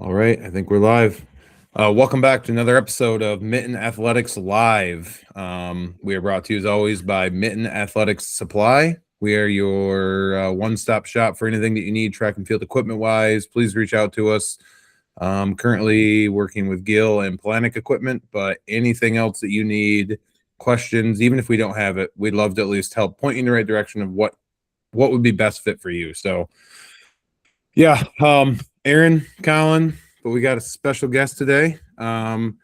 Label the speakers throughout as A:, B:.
A: All right, I think we're live. Welcome back to another episode of Mitten Athletics Live. We are brought to you as always by Mitten Athletics Supply. We are your one-stop shop for anything that you need track and field equipment-wise. Please reach out to us. Currently working with Gill and Polanic equipment, but anything else that you need, questions, even if we don't have it, we'd love to at least help point you in the right direction of what would be best fit for you. So, yeah, Aaron, Colin, but we got a special guest today. Gene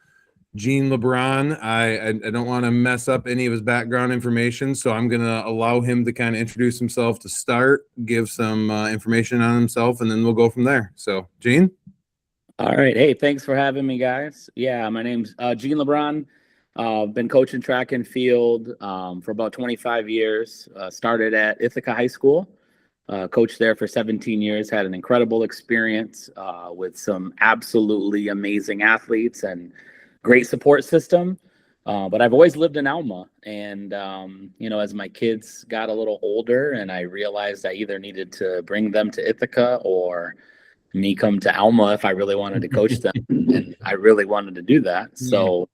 A: Lebron. I don't want to mess up any of his background information, so I'm going to allow him to kind of introduce himself to start, give some information on himself, and then we'll go from there. So, Gene?
B: All right. Hey, thanks for having me, guys. Yeah, my name's Gene Lebron. Been coaching track and field for about 25 years. Started at Ithaca High School. Coached there for 17 years. Had an incredible experience with some absolutely amazing athletes and great support system. But I've always lived in Alma. And, as my kids got a little older and I realized I either needed to bring them to Ithaca or me come to Alma if I really wanted to coach them, and I really wanted to do that. So,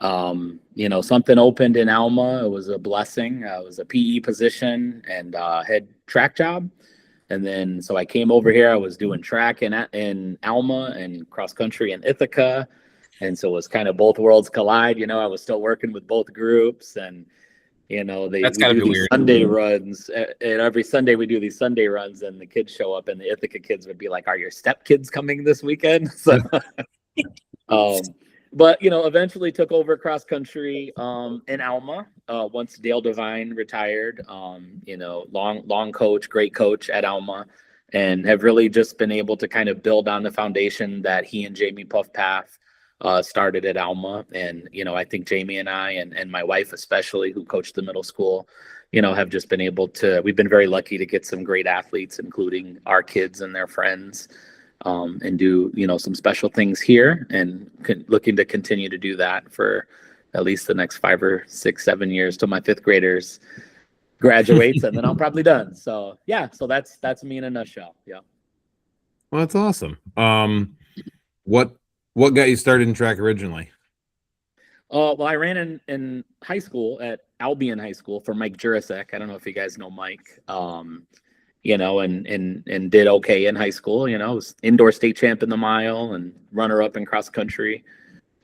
B: something opened in Alma. It was a blessing. It was a PE position and head track job. And then, so I came over here. I was doing track in Alma and cross country in Ithaca. And so it was kind of both worlds collide. I was still working with both groups, and we do these Sunday runs, and every Sunday we do these Sunday runs, and the kids show up, and the Ithaca kids would be like, "Are your step kids coming this weekend?" So, but eventually took over cross country in Alma once Dale Devine retired. Long coach, great coach at Alma, and have really just been able to kind of build on the foundation that he and Jamie Puffpath started at Alma. And, I think Jamie and I and my wife, especially, who coached the middle school, have just been able to, we've been very lucky to get some great athletes, including our kids and their friends, and do, some special things here, and looking to continue to do that for at least the next 5 or 6, 7 years till my 5th graders graduates, and then I'm probably done. So, yeah, so that's me in a nutshell. Yeah.
A: Well, that's awesome. What got you started in track originally?
B: Well, I ran in high school at Albion High School for Mike Jurasek. I don't know if you guys know Mike, and did okay in high school. Was indoor state champ in the mile and runner up in cross country.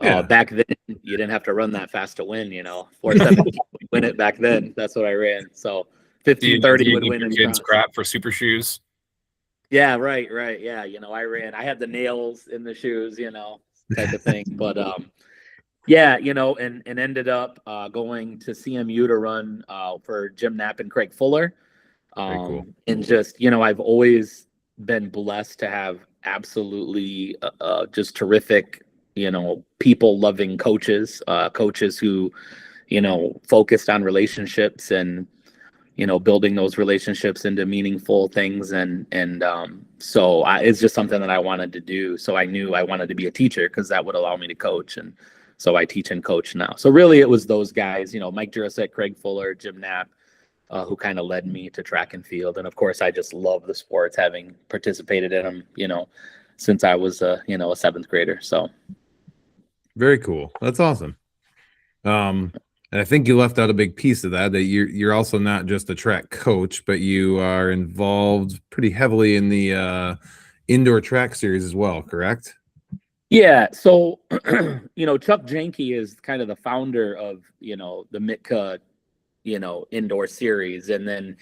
A: Yeah.
B: Back then, you didn't have to run that fast to win. 4:17 win it back then. That's what I ran. So 15:30 would win.
C: Kids crap for super shoes.
B: Yeah, right. Yeah, I had the nails in the shoes, type of thing. But yeah, and ended up going to CMU to run for Jim Knapp and Craig Fuller.
A: Cool.
B: And just, I've always been blessed to have absolutely just terrific, people loving coaches who, focused on relationships and, building those relationships into meaningful things. So it's just something that I wanted to do. So I knew I wanted to be a teacher because that would allow me to coach. And so I teach and coach now. So really it was those guys, Mike Jurasek, Craig Fuller, Jim Knapp, who kind of led me to track and field. And of course, I just love the sports, having participated in them, since I was a 7th grader. So.
A: Very cool. That's awesome. And I think you left out a big piece of that you're also not just a track coach, but you are involved pretty heavily in the indoor track series as well, correct?
B: Yeah. So, Chuck Janke is kind of the founder of, the Mitka, indoor series. And then,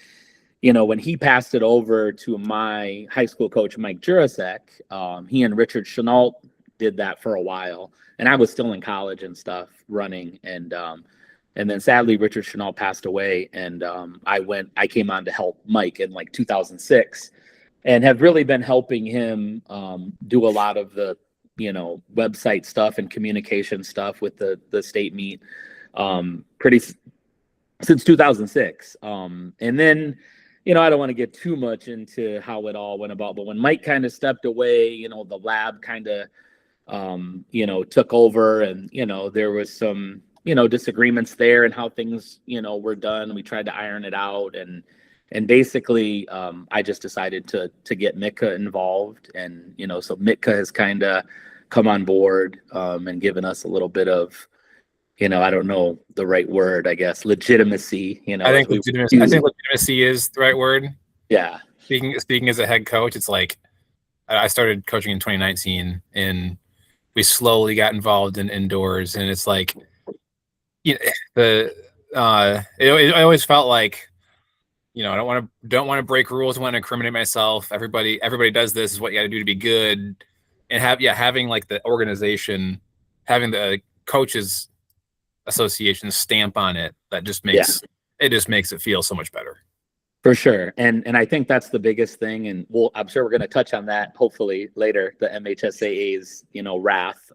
B: when he passed it over to my high school coach, Mike Jurasek, he and Richard Chenault did that for a while. And I was still in college and stuff running. And then sadly, Richard Chenault passed away. And I came on to help Mike in like 2006 and have really been helping him do a lot of the, website stuff and communication stuff with the state meet since 2006. And then, I don't want to get too much into how it all went about, but when Mike kind of stepped away, the lab kind of, took over, and, there was some, disagreements there and how things, were done. We tried to iron it out, and And basically, I just decided to get Mitka involved, and so Mitka has kind of come on board and given us a little bit of, I don't know the right word, I guess, legitimacy.
C: I think legitimacy is the right word.
B: Yeah.
C: Speaking as a head coach, it's like I started coaching in 2019, and we slowly got involved in indoors, and it's like, it always felt like, I don't want to break rules. I want to incriminate myself. Everybody does this. Is what you got to do to be good. And having like the organization, having the coaches association stamp on it, that just makes it feel so much better.
B: For sure. And I think that's the biggest thing. And I'm sure we're going to touch on that hopefully later, the MHSAA's, wrath.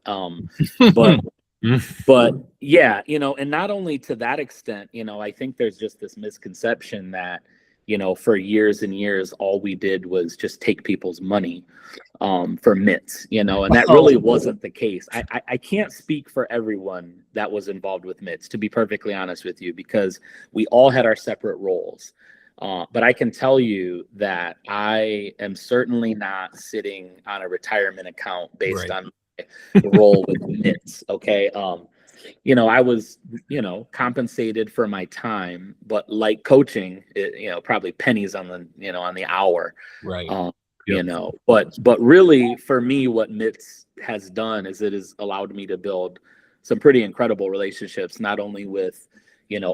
B: But yeah, and not only to that extent, I think there's just this misconception that, for years and years, all we did was just take people's money for mitts, and that really wasn't the case. I can't speak for everyone that was involved with mitts, to be perfectly honest with you, because we all had our separate roles. But I can tell you that I am certainly not sitting on a retirement account based on my role with mitts. Okay. I was, compensated for my time, but like coaching, probably pennies on the, on the hour.
C: Right.
B: But really for me, what mitts has done is it has allowed me to build some pretty incredible relationships, not only with,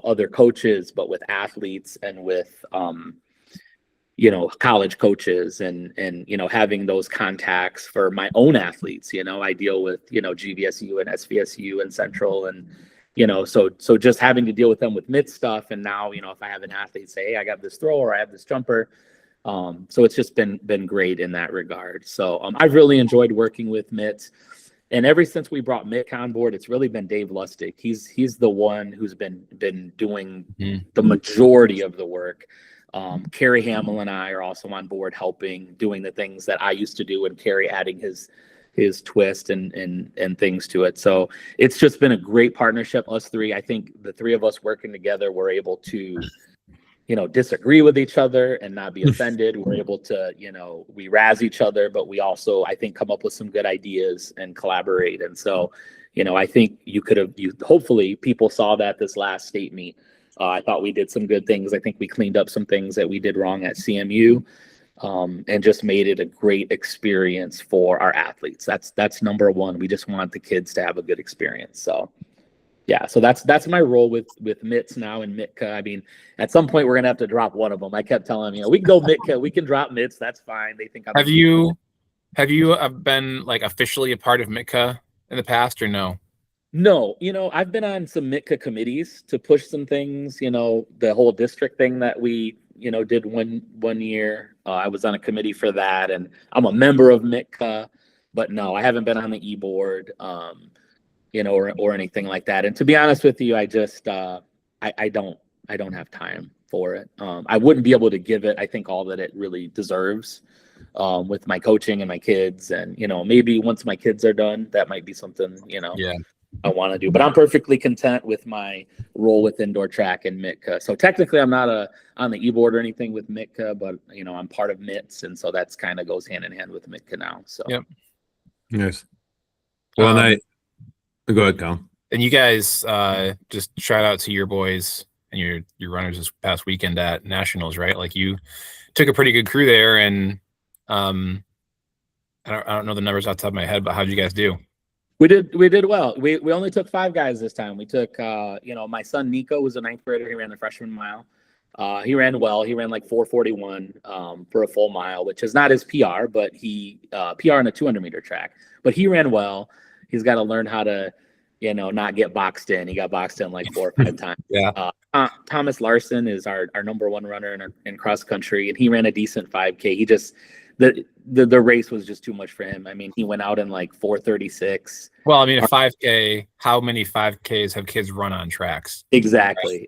B: other coaches, but with athletes and with, college coaches and, having those contacts for my own athletes. I deal with, GVSU and SVSU and Central, and, so just having to deal with them with mitt stuff. And now, if I have an athlete say, hey, I got this throw or I have this jumper. So it's just been great in that regard. So I've really enjoyed working with mitts. And ever since we brought Mick on board, it's really been Dave Lustig. He's the one who's been doing the majority of the work. Kerry Hamill and I are also on board helping, doing the things that I used to do, and Kerry adding his twist and things to it. So it's just been a great partnership, us three. I think the three of us working together, we're able to, disagree with each other and not be offended. We're able to, we razz each other, but we also, I think, come up with some good ideas and collaborate. And so, I think hopefully people saw that this last state meet. I thought we did some good things. I think we cleaned up some things that we did wrong at CMU, and just made it a great experience for our athletes. That's number one. We just want the kids to have a good experience. So yeah, so that's my role with mitts now and Mitka. I mean, at some point we're gonna have to drop one of them. I kept telling them, we can go Mitka, we can drop mitts. That's fine. They think I'm.
C: Have you been like officially a part of Mitka in the past, or no?
B: No, I've been on some Mitka committees to push some things. The whole district thing that we did one year. I was on a committee for that, and I'm a member of Mitka, but no, I haven't been on the e-board. Or anything like that. And to be honest with you, I just I don't have time for it. I wouldn't be able to give it, I think, all that it really deserves with my coaching and my kids. And maybe once my kids are done, that might be something I want to do. But I'm perfectly content with my role with indoor track and Mitka. So technically, I'm not on the e-board or anything with Mitka, but I'm part of mitts, and so that's kind of goes hand in hand with Mitka now. So
A: Yes. Well, go ahead, Colin.
C: And you guys, just shout out to your boys and your runners this past weekend at Nationals, right? Like, you took a pretty good crew there, and I don't know the numbers off the top of my head, but how'd you guys do?
B: We did well. We only took 5 guys this time. We took my son Nico was a 9th grader. He ran the freshman mile. He ran well. He ran like 4:41 for a full mile, which is not his PR, but he PR in a 200-meter track. But he ran well. He's got to learn how to, not get boxed in. He got boxed in like 4 or 5 times.
C: Yeah.
B: Thomas Larson is our number 1 runner in cross country, and he ran a decent 5K. He just the race was just too much for him. I mean, he went out in like 4:36.
C: Well, I mean, a 5K. How many 5Ks have kids run on tracks?
B: Exactly.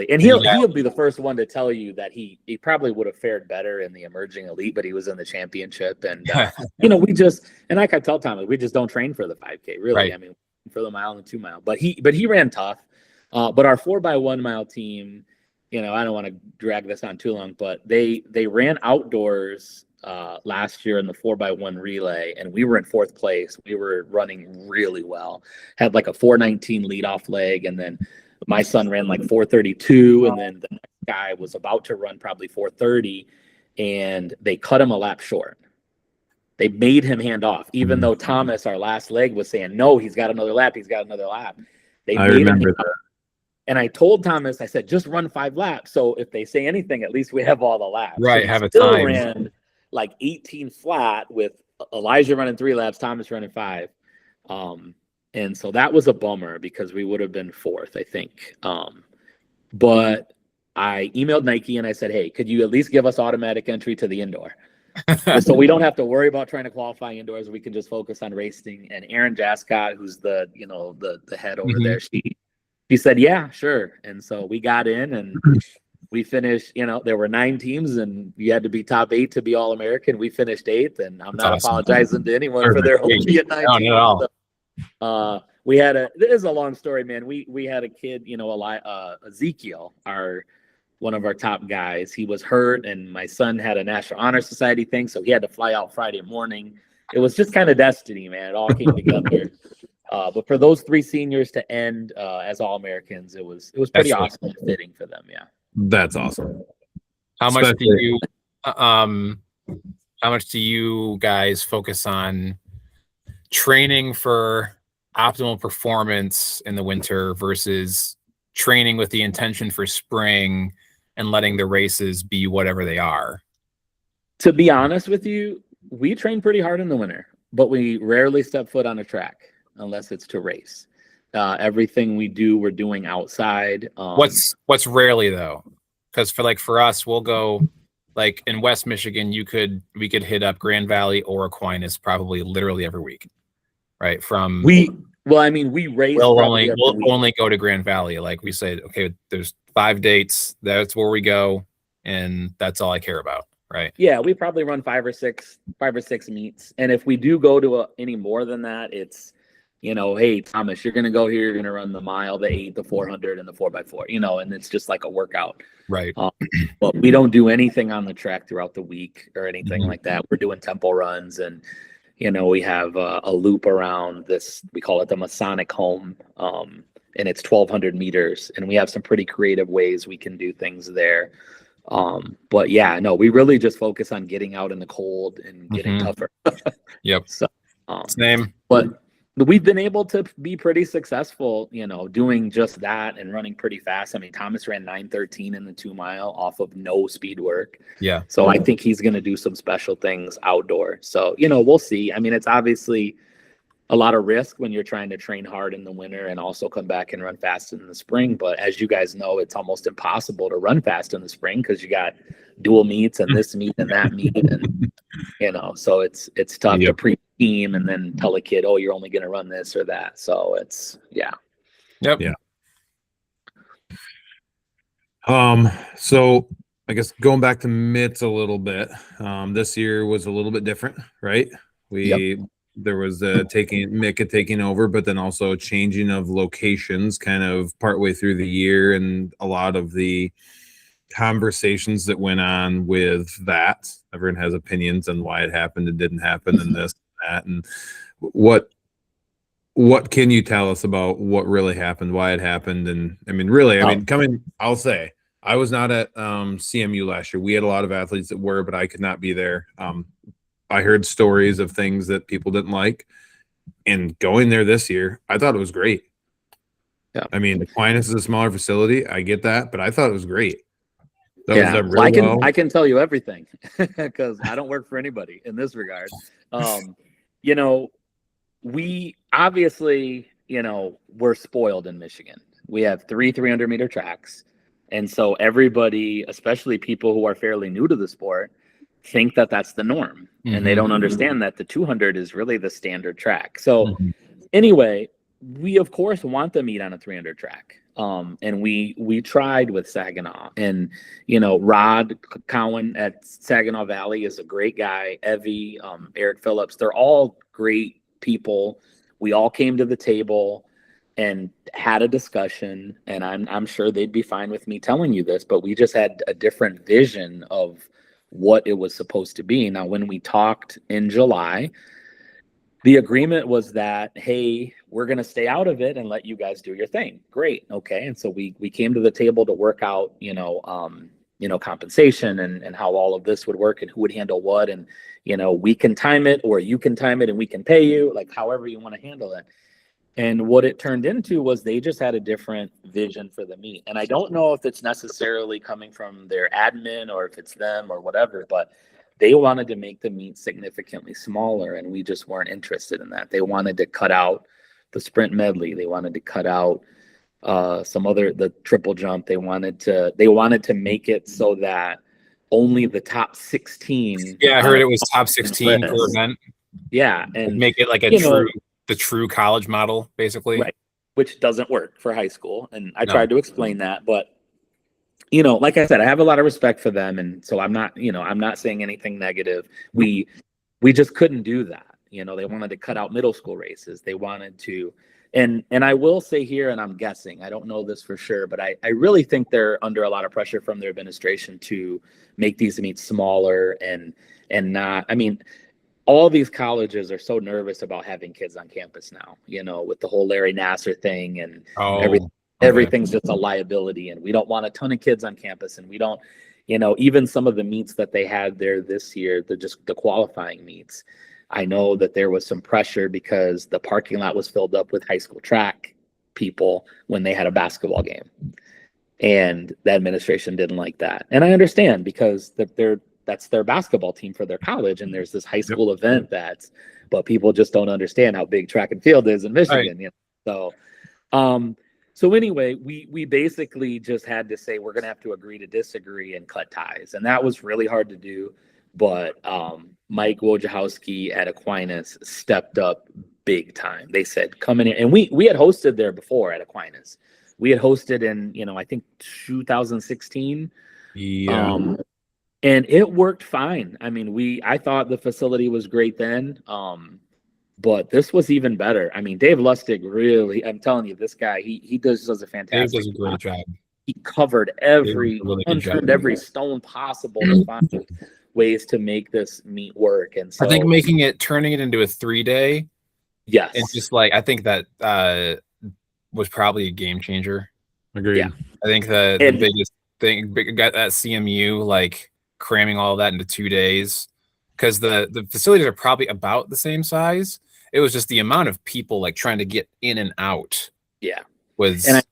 B: And he'll be the first one to tell you that he probably would have fared better in the emerging elite, but he was in the championship. And like I tell Thomas, we just don't train for the 5K, really. Right. I mean, for the mile and 2 mile. But he ran tough. But our 4x1 mile team, I don't want to drag this on too long, but they ran outdoors last year in the 4x1 relay, and we were in fourth place. We were running really well. Had like a 4:19 leadoff leg, and then my son ran like 4:32, and then the next guy was about to run probably 4:30, and they cut him a lap short. They made him hand off, even though Thomas, our last leg, was saying, no, he's got another lap. He's got another lap. They
A: I
B: made him
A: remember
B: hand
A: that.
B: off. And I told Thomas, I said, just run 5 laps. So if they say anything, at least we have all the laps.
C: Right,
B: So he
C: have a
B: still
C: time.
B: ran like 18 flat with Elijah running 3 laps, Thomas running 5. And so that was a bummer because we would have been fourth, I think. But I emailed Nike and I said, hey, could you at least give us automatic entry to the indoor? So we don't have to worry about trying to qualify indoors. We can just focus on racing. And Erin Jascott, who's the head over there, she said, yeah, sure. And so we got in and we finished, there were 9 teams and you had to be top 8 to be All-American. We finished 8th, and I'm not apologizing to anyone for their only at 9 teams.
C: Not at all.
B: We had this is a long story, man. We had a kid, Ezekiel, one of our top guys. He was hurt, and my son had a National Honor Society thing, so he had to fly out Friday morning. It was just kind of destiny, man. It all came together. But for those 3 seniors to end as All-Americans, it was pretty awesome and fitting for them. Yeah,
A: that's awesome.
C: How much do you guys focus on training for optimal performance in the winter versus training with the intention for spring and letting the races be whatever they are?
B: To be honest with you, we train pretty hard in the winter, but we rarely step foot on a track unless it's to race. Everything we do, we're doing outside.
C: What's rarely though? Because for us, we'll go like in West Michigan, we could hit up Grand Valley or Aquinas probably literally every week, right? We
B: race.
C: We'll only go to Grand Valley. Like we say, okay, there's 5 dates. That's where we go, and that's all I care about, right?
B: Yeah, we probably run 5 or 6 meets, and if we do go to any more than that, it's hey, Thomas, you're going to go here. You're going to run the mile, the 8, the 400, and the 4x4, and it's just like a workout.
C: Right.
B: But we don't do anything on the track throughout the week or anything like that. We're doing tempo runs, and, we have a loop around this. We call it the Masonic Home, and it's 1,200 meters. And we have some pretty creative ways we can do things there. But yeah, no, we really just focus on getting out in the cold and getting tougher.
C: Yep.
B: So,
C: same.
B: But we've been able to be pretty successful, doing just that and running pretty fast. I mean, Thomas ran 9:13 in the 2 mile off of no speed work.
C: Yeah.
B: So I think he's going to do some special things outdoor. So, we'll see. I mean, it's obviously a lot of risk when you're trying to train hard in the winter and also come back and run fast in the spring. But as you guys know, it's almost impossible to run fast in the spring because you got dual meets and this meet and that meet. And, so it's tough to pre-team and then tell a kid, oh, you're only going to run this or that. So it's, yeah.
C: Yep.
A: Yeah. So I guess going back to mitts a little bit, this year was a little bit different, right? There was Micah taking over, but then also changing of locations kind of partway through the year, and a lot of the conversations that went on with that. Everyone has opinions on why it happened and didn't happen and this and that. And what can you tell us about what really happened, why it happened? And I'll say I was not at CMU last year. We had a lot of athletes that were, but I could not be there. I heard stories of things that people didn't like, and going there this year, I thought it was great. Yeah. I mean, Aquinas is a smaller facility. I get that, but I thought it was great.
B: I can tell you everything because I don't work for anybody in this regard. We obviously, we're spoiled in Michigan. We have 3 300-meter tracks. And so everybody, especially people who are fairly new to the sport, think that that's the norm. And they don't understand that the 200 is really the standard track. So anyway, we of course want to meet on a 300 track. And we tried with Saginaw, and Rod Cowan at Saginaw Valley is a great guy. Evie, Eric Phillips, they're all great people. We all came to the table. and had a discussion, and I'm sure they'd be fine with me telling you this, but we just had a different vision of what it was supposed to be. Now, when we talked in July, the agreement was that, hey, we're going to stay out of it and let you guys do your thing. Great. Okay. And so we came to the table to work out, compensation and how all of this would work and who would handle what. And, we can time it, or you can time it and we can pay you, like however you want to handle it. And what it turned into was they just had a different vision for the meet. And I don't know if it's necessarily coming from their admin or if it's them or whatever, but they wanted to make the meet significantly smaller, and we just weren't interested in that. They wanted to cut out the sprint medley. They wanted to cut out the triple jump. They wanted to make it so that only the top 16.
C: Yeah, I heard it was top 16 per event.
B: Yeah, and
C: make it like the true college model, basically.
B: Right, which doesn't work for high school. And I tried to explain that, but like I said, I have a lot of respect for them, and so I'm not saying anything negative. We just couldn't do that. They wanted to cut out middle school races. They wanted to, and I will say here, and I'm guessing, I don't know this for sure, but I really think they're under a lot of pressure from their administration to make these meets smaller and not. I mean, all these colleges are so nervous about having kids on campus now, with the whole Larry Nassar thing and everything. Everything's just a liability, and we don't want a ton of kids on campus, and we don't, even some of the meets that they had there this year, the qualifying meets, I know that there was some pressure because the parking lot was filled up with high school track people when they had a basketball game, and the administration didn't like that. And I understand, because that's their basketball team for their college, and there's this high school event but people just don't understand how big track and field is in Michigan. Right. So anyway, we basically just had to say we're going to have to agree to disagree and cut ties. And that was really hard to do. But Mike Wojciechowski at Aquinas stepped up big time. They said, come in here. And we had hosted there before at Aquinas. We had hosted in, I think 2016.
C: Yeah.
B: And it worked fine. I mean, I thought the facility was great then. But this was even better. I mean, Dave Lustig really, I'm telling you, this guy, he does a fantastic
C: Dave does a great job.
B: He covered every stone possible to find ways to make this meet work. And so
C: I think turning it into a 3-day.
B: Yes.
C: It's just I think that was probably a game changer.
A: Agreed.
B: Yeah.
C: I think the biggest thing got at CMU, cramming all of that into 2 days, because the facilities are probably about the same size. It was just the amount of people trying to get in and out.
B: Yeah.
C: And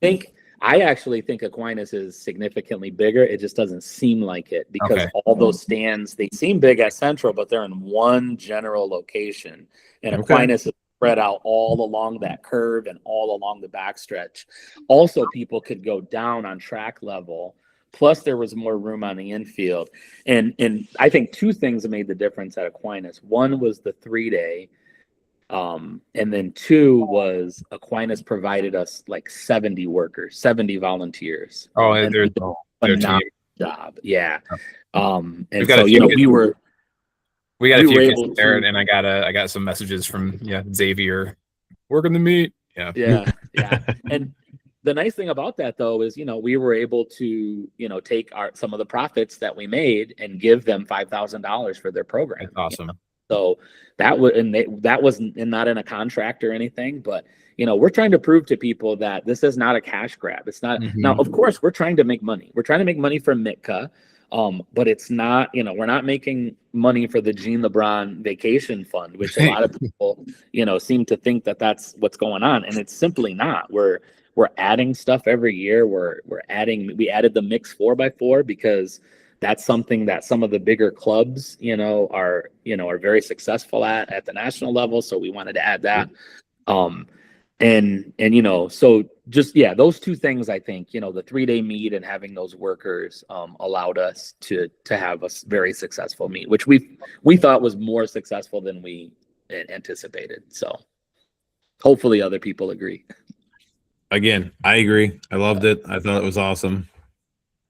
B: I actually think Aquinas is significantly bigger. It just doesn't seem like it, because all those stands, they seem big at Central, but they're in one general location. And Aquinas is spread out all along that curve and all along the backstretch. Also, people could go down on track level. Plus, there was more room on the infield. And I think two things made the difference at Aquinas. One was the 3-day. And then two was Aquinas provided us 70 workers, 70 volunteers.
C: Oh,
B: and
C: their
B: job. Yeah. And
C: we
B: so,
C: we got a few kids there, and I got some messages from Xavier working the meet.
B: Yeah. And the nice thing about that, though, is, we were able to, take some of the profits that we made and give them $5,000 for their program.
C: That's awesome.
B: So that was not in a contract or anything, but we're trying to prove to people that this is not a cash grab. It's not. Now, of course, we're trying to make money. We're trying to make money from Mitka, but it's not. We're not making money for the Gene Lebron vacation fund, which a lot of people seem to think that that's what's going on, and it's simply not. We're adding stuff every year. We added the mix 4x4 because that's something that some of the bigger clubs, are very successful at the national level. So we wanted to add that. So just, those two things, I think, the 3-day meet and having those workers, allowed us to have a very successful meet, which we thought was more successful than we anticipated. So hopefully other people agree.
A: Again, I agree. I loved it. I thought it was awesome.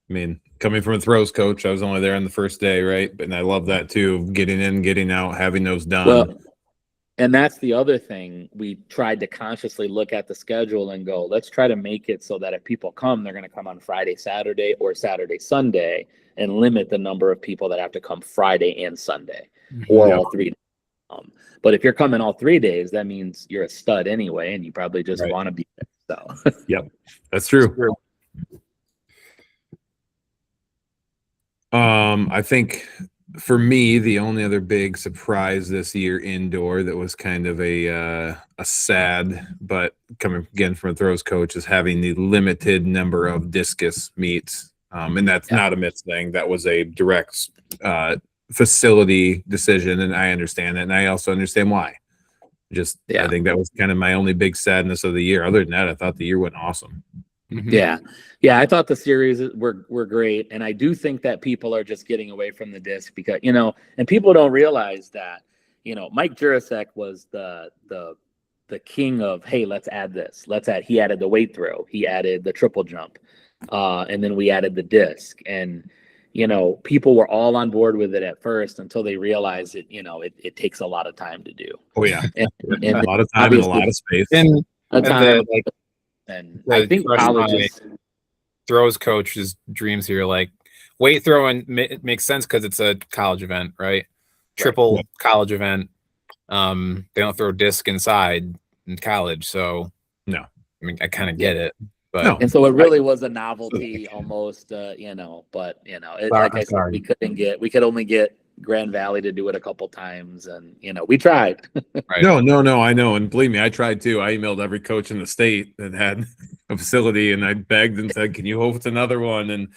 A: I mean, coming from a throws coach, I was only there on the first day, right? And I love that too, getting in, getting out, having those done.
B: Well, And that's the other thing. We tried to consciously look at the schedule and go, let's try to make it so that if people come, they're going to come on Friday, Saturday, or Saturday, Sunday, and limit the number of people that have to come Friday and Sunday, or all 3 days. But if you're coming all 3 days, that means you're a stud anyway, and you probably just want to be there. So
A: Yep, that's true. I think for me, the only other big surprise this year indoor that was kind of a sad, but coming again from a throws coach, is having the limited number of discus meets. And that's not a Mitten thing. That was a direct facility decision, and I understand it, and I also understand why. I think that was kind of my only big sadness of the year. Other than that, I thought the year went awesome.
B: Yeah, I thought the series were great, and I do think that people are just getting away from the disc because and people don't realize that Mike Jurasek was the king of, hey, let's add this, he added the weight throw, he added the triple jump, and then we added the disc, and people were all on board with it at first until they realized it takes a lot of time to do.
A: Oh yeah,
B: and
A: a lot of time and a lot of space,
B: and I think
C: my
B: colleges
C: throws coach's dreams here, like weight throwing makes sense because it's a college event, right? Triple college event. They don't throw disc inside in college, so
A: no.
C: I mean, I kind of get it, but
B: and so it really was a novelty almost, but like I said, we could only get Grand Valley to do it a couple times, and we tried.
A: Right. No, I know, and believe me, I tried too. I emailed every coach in the state that had a facility, and I begged and said, "Can you host another one?" And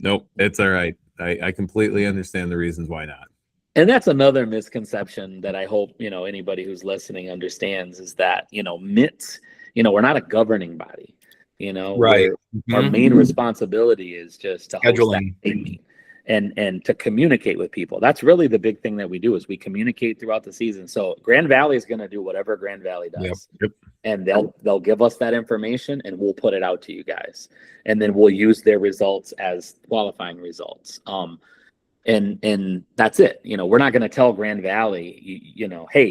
A: nope, it's all right. I completely understand the reasons why not.
B: And that's another misconception that I hope anybody who's listening understands, is that MITS, we're not a governing body.
C: Right.
B: Our main responsibility is just to host
C: Scheduling.
B: that meet and to communicate with people. That's really the big thing that we do, is we communicate throughout the season. So Grand Valley is going to do whatever Grand Valley does, and they'll give us that information, and we'll put it out to you guys, and then we'll use their results as qualifying results. And that's it. We're not going to tell Grand Valley, hey,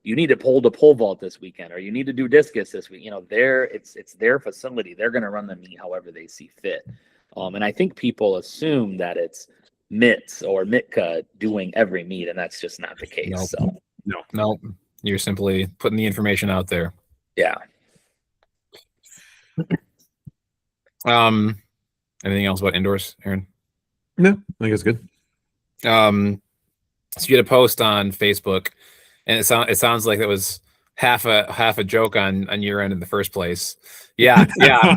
B: you need to pull the pole vault this weekend, or you need to do discus this week. It's their facility. They're going to run the meet however they see fit. And I think people assume that it's MITS or Mitka doing every meet, and that's just not the case.
C: No, you're simply putting the information out there.
B: Yeah.
C: Anything else about indoors, Aaron?
A: No, I think it's good.
C: So you had a post on Facebook, and it sounds like that was half a joke on your end in the first place. Yeah,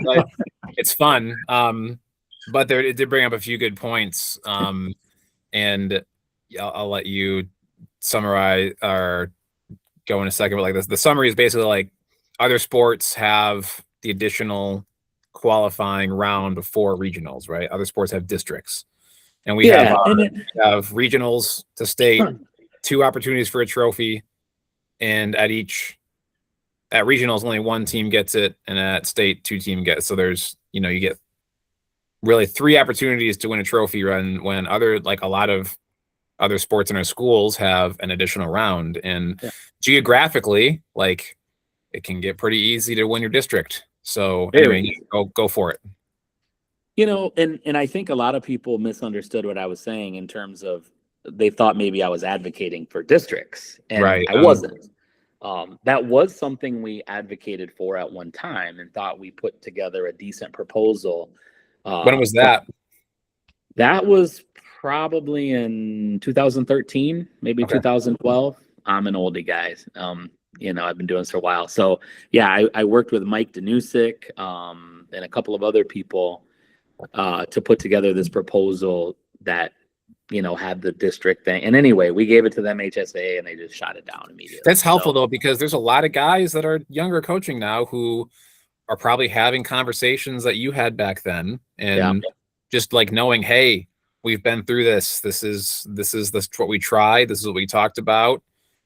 C: but it's fun. But it did bring up a few good points. And I'll let you summarize or go in a second. But like this, the summary is basically like other sports have the additional qualifying round before regionals, right? Other sports have districts. And we have regionals to state, 2 opportunities for a trophy, and at regionals only 1 team gets it, and at state 2 team gets it. So there's you get really 3 opportunities to win a trophy run, when a lot of other sports in our schools have an additional round. And geographically, like, it can get pretty easy to win your district. So anyway, go for it.
B: And I think a lot of people misunderstood what I was saying in terms of they thought maybe I was advocating for districts, and I wasn't. That was something we advocated for at one time and thought we put together a decent proposal.
C: When was that?
B: That was probably in 2013, maybe 2012. I'm an oldie guy. I've been doing this for a while. So yeah, I worked with Mike Danusik and a couple of other people to put together this proposal that had the district thing. And anyway, we gave it to them HSA, and they just shot it down immediately.
C: That's helpful though, because there's a lot of guys that are younger coaching now who are probably having conversations that you had back then, and just like knowing, hey, we've been through this. This is what we tried. This is what we talked about,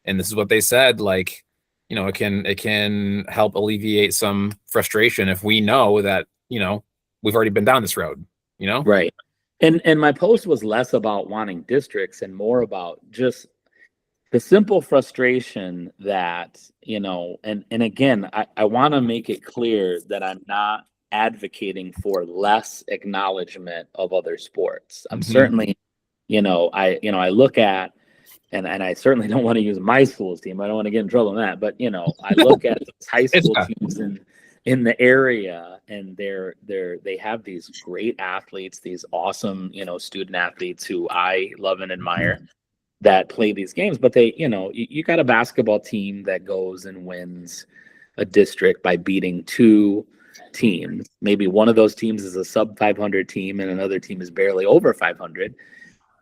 C: and this is what they said. Like, it can help alleviate some frustration if we know that we've already been down this road.
B: Right. And my post was less about wanting districts and more about just the simple frustration that, and again, I want to make it clear that I'm not advocating for less acknowledgement of other sports. I'm certainly, I look at, and I certainly don't want to use my school's team. I don't want to get in trouble on that, but I look at these high school teams in the area, and they have these great athletes, these awesome, student athletes who I love and admire that play these games. But they, you got a basketball team that goes and wins a district by beating two teams. Maybe one of those teams is a sub 500 team and another team is barely over 500.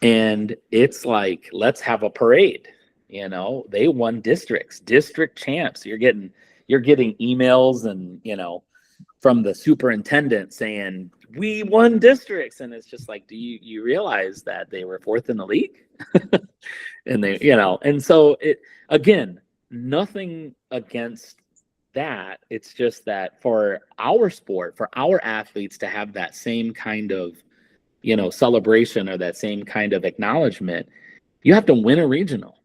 B: And it's like, let's have a parade. They won district champs. You're getting emails and, from the superintendent saying, we won districts. And it's just like, do you realize that they were fourth in the league? And they, and so again, nothing against that. It's just that for our sport, for our athletes to have that same kind of, celebration or that same kind of acknowledgement, you have to win a regional.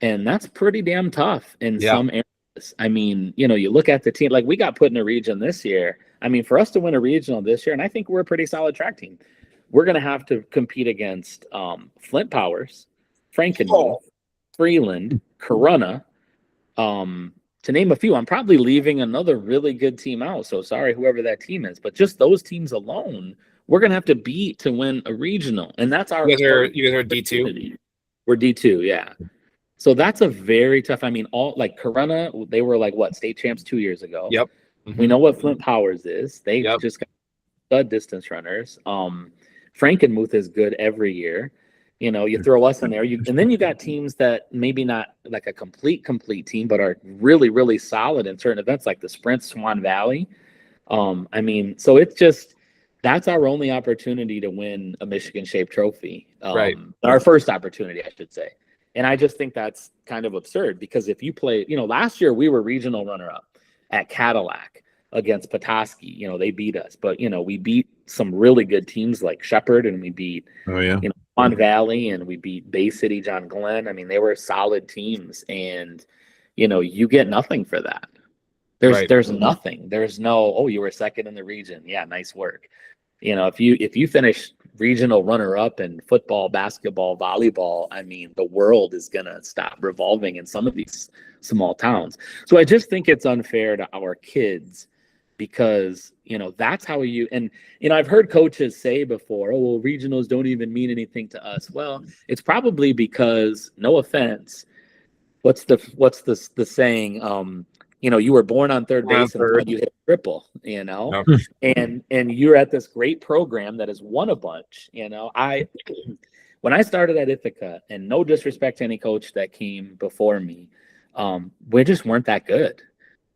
B: And that's pretty damn tough in some areas. I mean, you look at the team, like we got put in a region this year. I mean, for us to win a regional this year, and I think we're a pretty solid track team, we're going to have to compete against Flint Powers, Frankenmuth, Freeland, Corunna, to name a few. I'm probably leaving another really good team out. So sorry, whoever that team is, but just those teams alone, we're going to have to beat to win a regional. And that's our,
C: you guys are D2.
B: We're D2. Yeah. So that's a very tough. I mean, all like Corunna, they were like what, state champs 2 years ago.
C: Yep.
B: We know what Flint Powers is. They just got stud distance runners. Frankenmuth is good every year. You throw us in there. And then you got teams that maybe not like a complete team, but are really, really solid in certain events like the Sprint Swan Valley. I mean, so it's just, that's our only opportunity to win a Michigan-shaped trophy.
C: Right.
B: Our first opportunity, I should say. And I just think that's kind of absurd because if you play, last year we were regional runner-up at Cadillac against Petoskey. They beat us, but we beat some really good teams like Shepherd, and we beat Swan Valley, and we beat Bay City, John Glenn. I mean, they were solid teams, and you get nothing for that. There's nothing. There's no, oh, you were second in the region. Yeah, nice work. If you finish regional runner-up in football, basketball, volleyball, I mean, the world is gonna stop revolving in some of these small towns. So I just think it's unfair to our kids because that's how and I've heard coaches say before, oh well, regionals don't even mean anything to us. Well, it's probably because, no offense, what's the saying? You were born on third base and you hit a triple, and you're at this great program that has won a bunch. When I started at Ithaca, and no disrespect to any coach that came before me, we just weren't that good.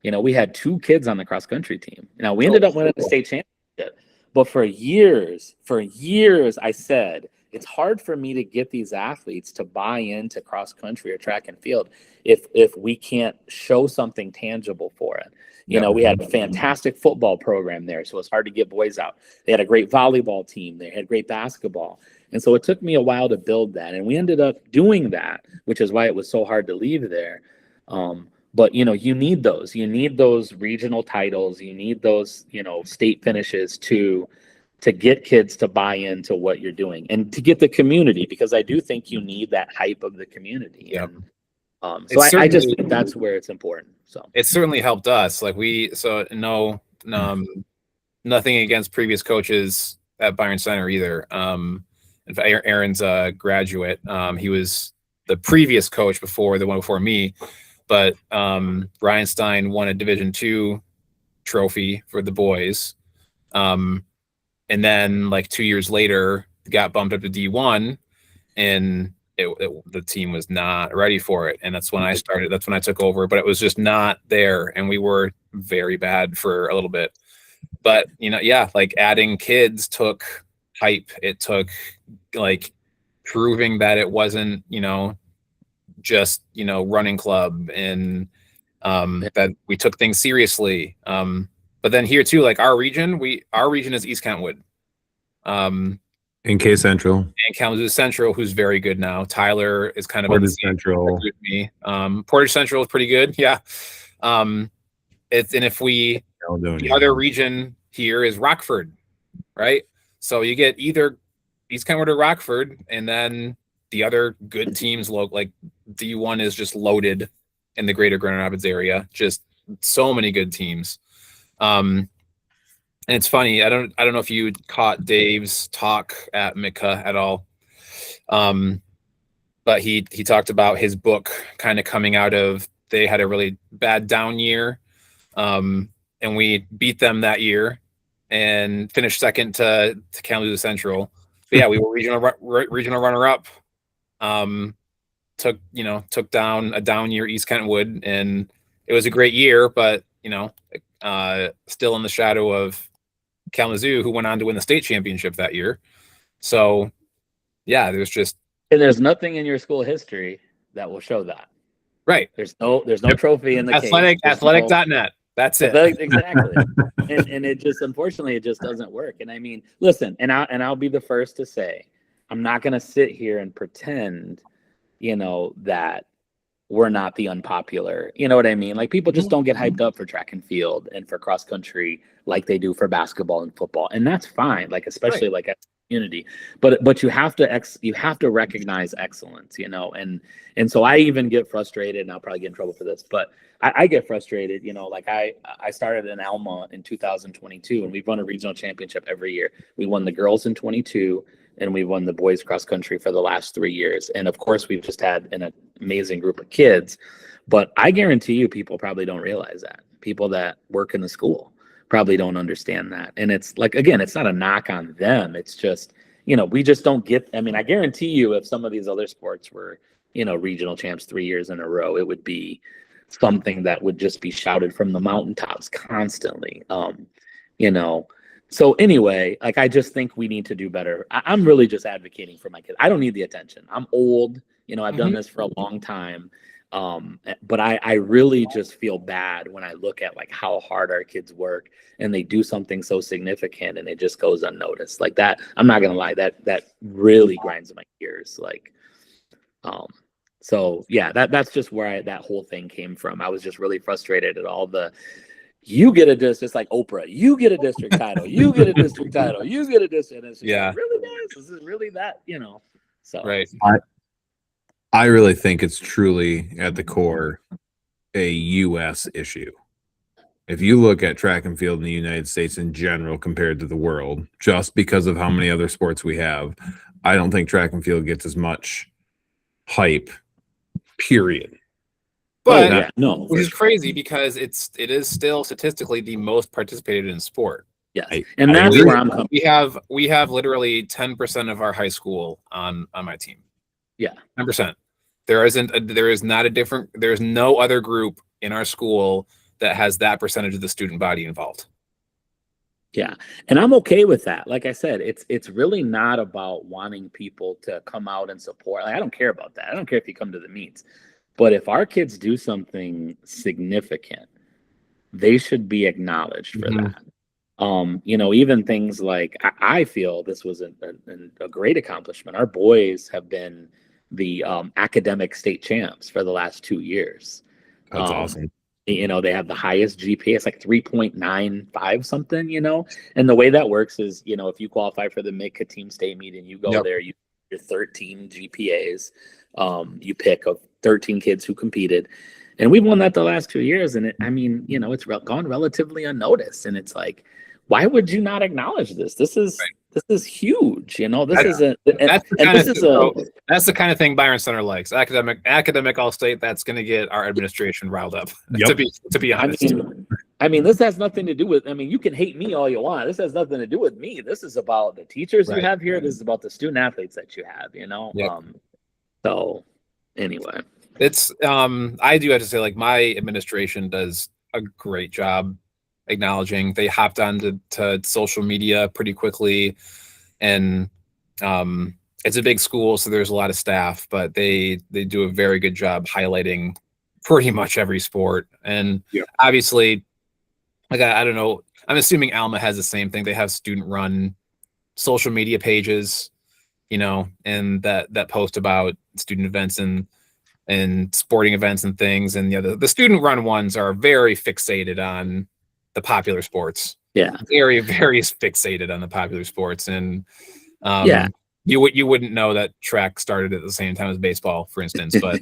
B: We had 2 kids on the cross country team. Now we ended up winning the state championship, but for years, I said, it's hard for me to get these athletes to buy into cross country or track and field if we can't show something tangible for it. We had a fantastic football program there, so it's hard to get boys out. They had a great volleyball team. They had great basketball. And so it took me a while to build that. And we ended up doing that, which is why it was so hard to leave there. But, you need those. You need those regional titles. You need those, state finishes to get kids to buy into what you're doing and to get the community, because I do think you need that hype of the community.
C: Yep.
B: And so I just think that's where it's important. So
C: it certainly helped us. Like nothing against previous coaches at Byron Center either. In fact, Aaron's a graduate. He was the previous coach before the one before me, but Ryan Stein won a Division II trophy for the boys. And then like 2 years later, got bumped up to D1, and the team was not ready for it. And that's when I started. That's when I took over. But it was just not there, and we were very bad for a little bit. But like adding kids took hype. It took like proving that it wasn't just running club, and that we took things seriously. But then here too, like our region is East Kentwood.
A: In K Central.
C: and Kalamazoo Central, who's very good now. Tyler is kind of
A: Portage Central
C: with me. Portage Central is pretty good. Yeah. If the other region here is Rockford, right? So you get either East Kenwood or Rockford, and then the other good teams like D1 is just loaded in the greater Grand Rapids area. Just so many good teams. And it's funny, I don't know if you caught Dave's talk at Mika at all. But he talked about his book kind of coming out of, they had a really bad down year. And we beat them that year and finished second to Kalamazoo Central. But yeah, we were regional runner up. Took down a down year East Kentwood, and it was a great year, but still in the shadow of Kalamazoo, who went on to win the state championship that year. So yeah,
B: there's nothing in your school history that will show that.
C: Right.
B: There's no trophy in the
C: athletic.net. That's it.
B: Exactly. and it just, unfortunately, it just doesn't work. And I mean, listen, and I'll be the first to say, I'm not going to sit here and pretend, that we're not the unpopular. You know what I mean? Like, people just don't get hyped up for track and field and for cross country like they do for basketball and football. And that's fine. Like, especially like at community, but you have to recognize excellence, and so I even get frustrated, and I'll probably get in trouble for this, but I get frustrated, like I started in Alma in 2022, and we've won a regional championship every year. We won the girls in 22, and we won the boys cross country for the last 3 years. And of course, we've just had an amazing group of kids, but I guarantee you people probably don't realize that. People that work in the school probably don't understand that. And it's like, again, it's not a knock on them. It's just, we just don't get, I mean, I guarantee you if some of these other sports were, regional champs 3 years in a row, it would be something that would just be shouted from the mountaintops constantly. So anyway, like, I just think we need to do better. I'm really just advocating for my kids. I don't need the attention. I'm old, I've done this for a long time. But I really just feel bad when I look at like how hard our kids work and they do something so significant and it just goes unnoticed like that. I'm not going to lie, that really grinds my gears. Like, so yeah, that's just where that whole thing came from. I was just really frustrated at all you get a district, it's like Oprah, you get a district title, you get a district title, you get a district. And it's just like, really, guys? Is it really that, So
C: right.
A: I really think it's truly at the core a U.S. issue. If you look at track and field in the United States in general compared to the world, just because of how many other sports we have, I don't think track and field gets as much hype, period.
C: But which is crazy because it is still statistically the most participated in sport.
B: Yeah, and that's where I'm coming.
C: We have literally 10% of our high school on my team.
B: Yeah,
C: 10%. There's no other group in our school that has that percentage of the student body involved.
B: Yeah, and I'm okay with that. Like I said, it's really not about wanting people to come out and support. Like, I don't care about that. I don't care if you come to the meets. But if our kids do something significant, they should be acknowledged for that. Even things like, I feel this was a great accomplishment. Our boys have been the academic state champs for the last 2 years.
A: That's awesome.
B: They have the highest GPA. It's like 3.95 something, and the way that works is, if you qualify for the MITCA team state meet and you go there, you your 13 GPAs. You pick of 13 kids who competed, and we've won that the last 2 years. And it's gone relatively unnoticed. And it's like, why would you not acknowledge this? This is huge. That's
C: the kind of thing Byron Center likes. Academic all state. That's going to get our administration riled up. Yep. To be honest.
B: This has nothing to do with. You can hate me all you want. This has nothing to do with me. This is about the teachers you have here. This is about the student athletes that you have.
C: Yep.
B: So anyway,
C: it's I do have to say, like, my administration does a great job acknowledging. They hopped on to social media pretty quickly, and it's a big school, so there's a lot of staff, but they do a very good job highlighting pretty much every sport. And obviously, like, I don't know, I'm assuming Alma has the same thing. They have student run social media pages and that post about student events and sporting events and things. And the student run ones are very fixated on the popular sports.
B: Yeah.
C: Very, very fixated on the popular sports. And
B: Yeah.
C: you wouldn't know that track started at the same time as baseball, for instance, but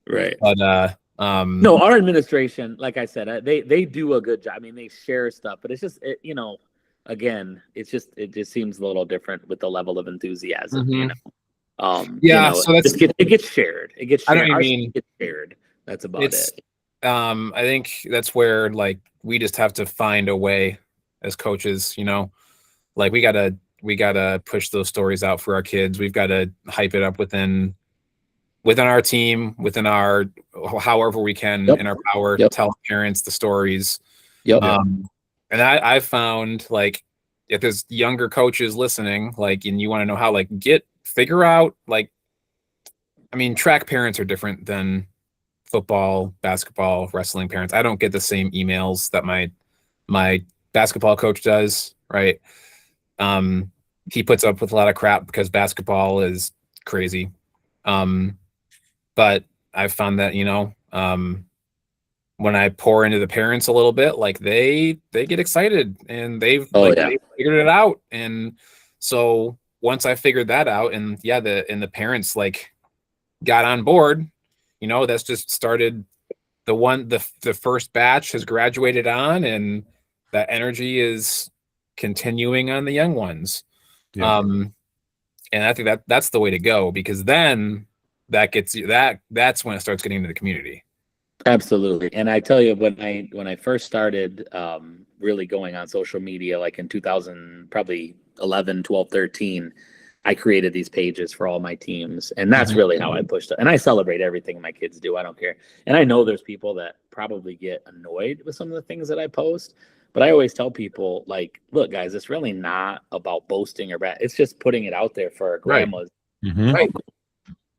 B: right.
C: But
B: no, our administration, like I said, they do a good job. I mean, they share stuff, but it's just again, it just seems a little different with the level of enthusiasm.
C: Yeah, so
B: it gets shared. It gets shared.
C: I know what you mean.
B: It gets shared. That's about it.
C: I think that's where like we just have to find a way as coaches, like we gotta push those stories out for our kids. We've got to hype it up within our team, within our however we can in our power, tell parents the stories. And I've found, like, if there's younger coaches listening, like, and you want to know how, like, figure out, like, I mean, track parents are different than football, basketball, wrestling parents. I don't get the same emails that my basketball coach does, right? He puts up with a lot of crap because basketball is crazy. But I've found that, when I pour into the parents a little bit, like they get excited and they've figured it out. And so once I figured that out, and the parents like got on board, that's just started the first batch has graduated on, and that energy is continuing on the young ones. And I think that's the way to go, because then that gets you that's when it starts getting into the community.
B: Absolutely. And I tell you, when I first started really going on social media, like in 2000, probably 11, 12, 13, I created these pages for all my teams. And that's really how I pushed it. And I celebrate everything my kids do. I don't care. And I know there's people that probably get annoyed with some of the things that I post. But I always tell people, like, look, guys, it's really not about boasting or bad. It's just putting it out there for our grandmas. Right.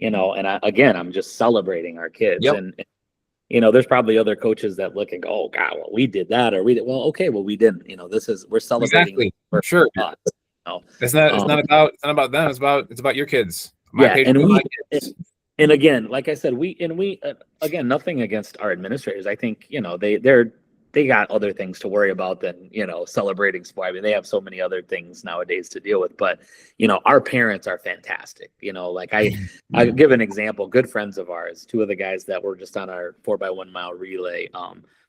B: And I'm just celebrating our kids. And there's probably other coaches that look and go, oh God, well, we did that, or we did. Well, okay, well, we didn't. We're celebrating.
C: Exactly. Sure. Us, It's not about them. It's about your kids. My kids.
B: And again, like I said, again, nothing against our administrators. I think they got other things to worry about than celebrating sport. I mean, they have so many other things nowadays to deal with. But our parents are fantastic. Like I give an example. Good friends of ours, two of the guys that were just on our 4x1 mile relay,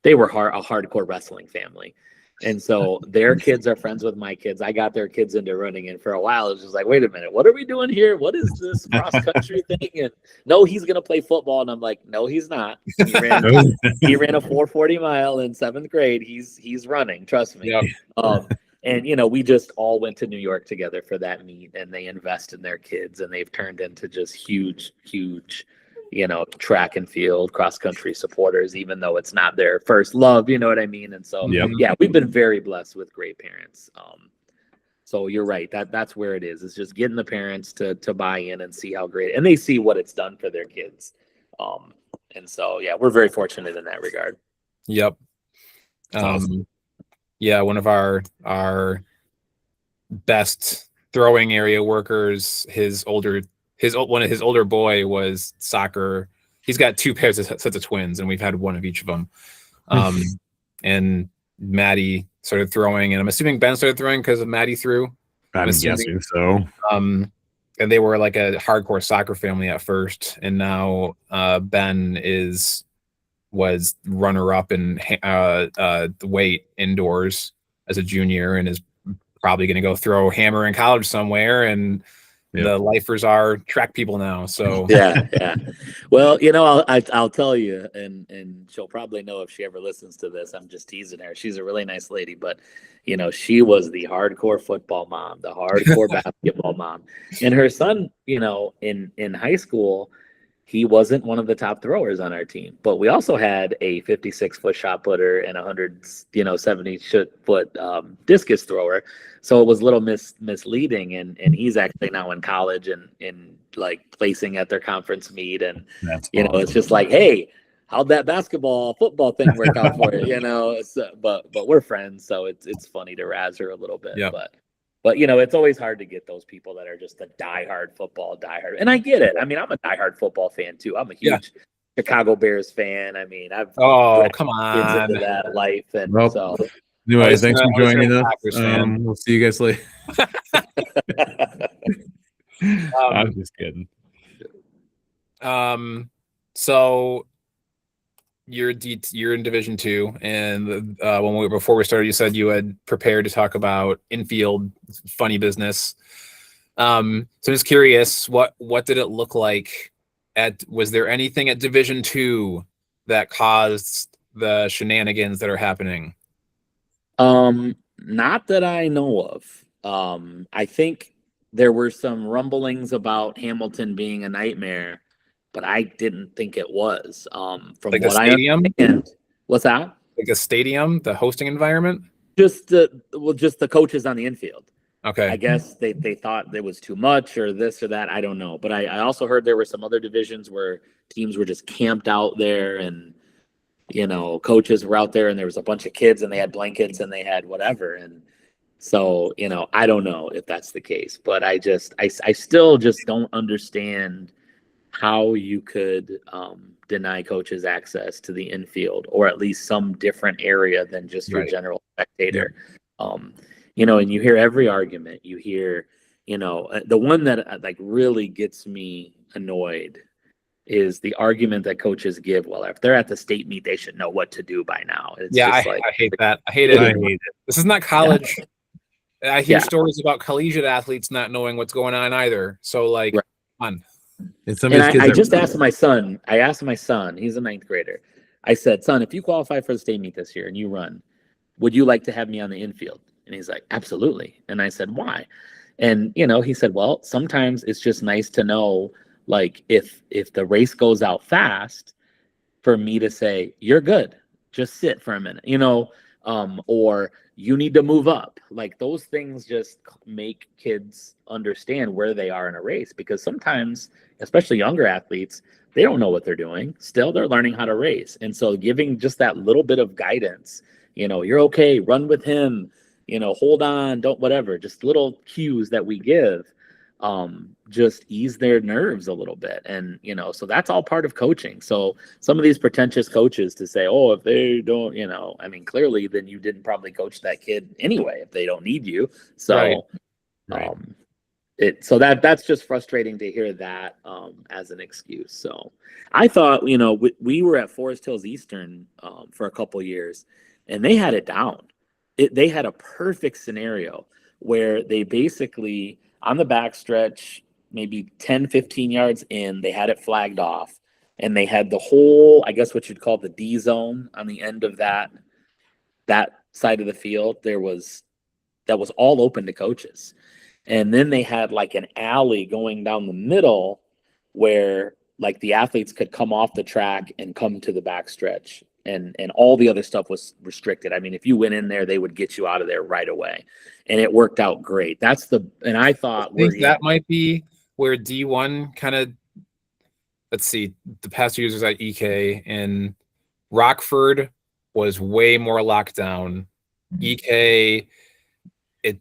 B: they were a hardcore wrestling family. And so their kids are friends with my kids. I got their kids into running, and for a while it was just like, wait a minute, what are we doing here? What is this cross country thing? And no, he's gonna play football. And I'm like, no, he's not. He ran a 440 mile in 7th grade. He's running, trust me. And we just all went to New York together for that meet, and they invest in their kids, and they've turned into just huge track and field, cross country supporters, even though it's not their first love, you know what I mean? And so, we've been very blessed with great parents. So you're right. That's where it is. It's just getting the parents to buy in and see how great, and they see what it's done for their kids. And so, we're very fortunate in that regard.
C: Yep.
B: Awesome.
C: One of our best throwing area workers, one of his older boy was soccer. He's got 2 pairs of sets of twins, and we've had one of each of them. And Maddie started throwing, and I'm assuming Ben started throwing because of Maddie threw.
A: I'm guessing so.
C: And they were like a hardcore soccer family at first, and now Ben was runner-up in the weight indoors as a junior, and is probably going to go throw hammer in college somewhere. And the lifers are track people now. So
B: Well, I'll tell you, and she'll probably know if she ever listens to this. I'm just teasing her. She's a really nice lady, but she was the hardcore football mom, the hardcore basketball mom, and her son, in high school, he wasn't one of the top throwers on our team, but we also had a 56-foot shot putter and 170-foot discus thrower. So it was a little misleading, and he's actually now in college and in like placing at their conference meet, and it's just like, hey, how'd that football thing work out for you? But we're friends, so it's funny to razz her a little bit. But it's always hard to get those people that are just a diehard football, diehard. And I get it. I mean, I'm a diehard football fan too. I'm a huge Chicago Bears fan. I mean, I've bred
C: come
B: kids
C: on.
B: into that life, and
A: Well,
B: so
A: Anyway, thanks for
C: I was
A: joining
C: a
A: us.
C: Packers fan.
A: We'll see you guys later. I'm just kidding.
C: So you're in Division II, and before we started, you said you had prepared to talk about infield funny business. So just curious, what did it look like was there anything at Division II that caused the shenanigans that are happening?
B: Not that I know of. I think there were some rumblings about Hamilton being a nightmare, but I didn't think it was. From
C: Like
B: what
C: a stadium?
B: I understand, what's that?
C: Like a stadium, the hosting environment?
B: Just the coaches on the infield.
C: Okay.
B: I guess they thought there was too much or this or that. I don't know. But I also heard there were some other divisions where teams were just camped out there, and coaches were out there, and there was a bunch of kids, and they had blankets, and they had whatever. And so, I don't know if that's the case, but I still just don't understand how you could deny coaches access to the infield, or at least some different area than just your general spectator. And you hear every argument. You hear, the one that like really gets me annoyed is the argument that coaches give. Well, if they're at the state meet, they should know what to do by now. It's
C: I hate that. I hate it. This is not college. I hear stories about collegiate athletes not knowing what's going on either. So come on.
B: And I just asked my son. He's a 9th grader. I said, son, if you qualify for the state meet this year and you run, would you like to have me on the infield? And he's like, absolutely. And I said, why? And he said, well, sometimes it's just nice to know, like, if the race goes out fast, for me to say, you're good, just sit for a minute, or you need to move up. Like, those things just make kids understand where they are in a race, because sometimes, especially younger athletes, they don't know what they're doing. Still, they're learning how to race. And so giving just that little bit of guidance, you're okay, run with him, hold on, don't whatever, just little cues that we give, just ease their nerves a little bit. And, so that's all part of coaching. So some of these pretentious coaches to say, oh, if they don't, I mean, clearly then you didn't probably coach that kid anyway, if they don't need you. So, so that's just frustrating to hear that, as an excuse. So I thought, we were at Forest Hills Eastern, for a couple years, and they had it down. They had a perfect scenario where they basically, on the backstretch, maybe 10, 15 yards in, they had it flagged off, and they had the whole, I guess what you'd call the D zone on the end of that side of the field. That was all open to coaches. And then they had like an alley going down the middle where like the athletes could come off the track and come to the backstretch, and all the other stuff was restricted. I mean, if you went in there, they would get you out of there right away. And it worked out great. And I thought
C: that might be where D1 kind of, let's see, the past years was at EK, and Rockford was way more locked down. EK, I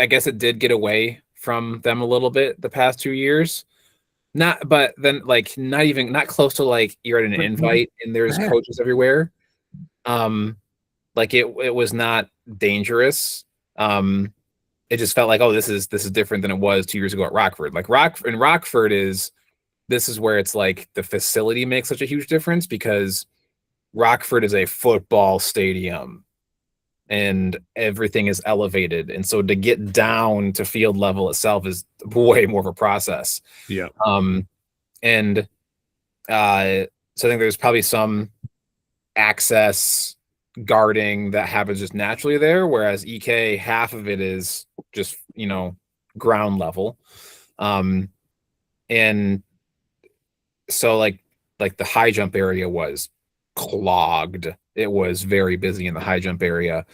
C: guess it did get away from them a little bit the past 2 years. But then not close to like you're at an invite and there's coaches everywhere. Like it was not dangerous. It just felt like, oh, this is different than it was 2 years ago at Rockford. Like Rockford this is where it's like the facility makes such a huge difference, because Rockford is a football stadium and everything is elevated. And so to get down to field level itself is way more of a process.
A: Yeah.
C: And so I think there's probably some access guarding that happens just naturally there, whereas EK, half of it is just, ground level. And so like the high jump area was clogged. It was very busy in the high jump area.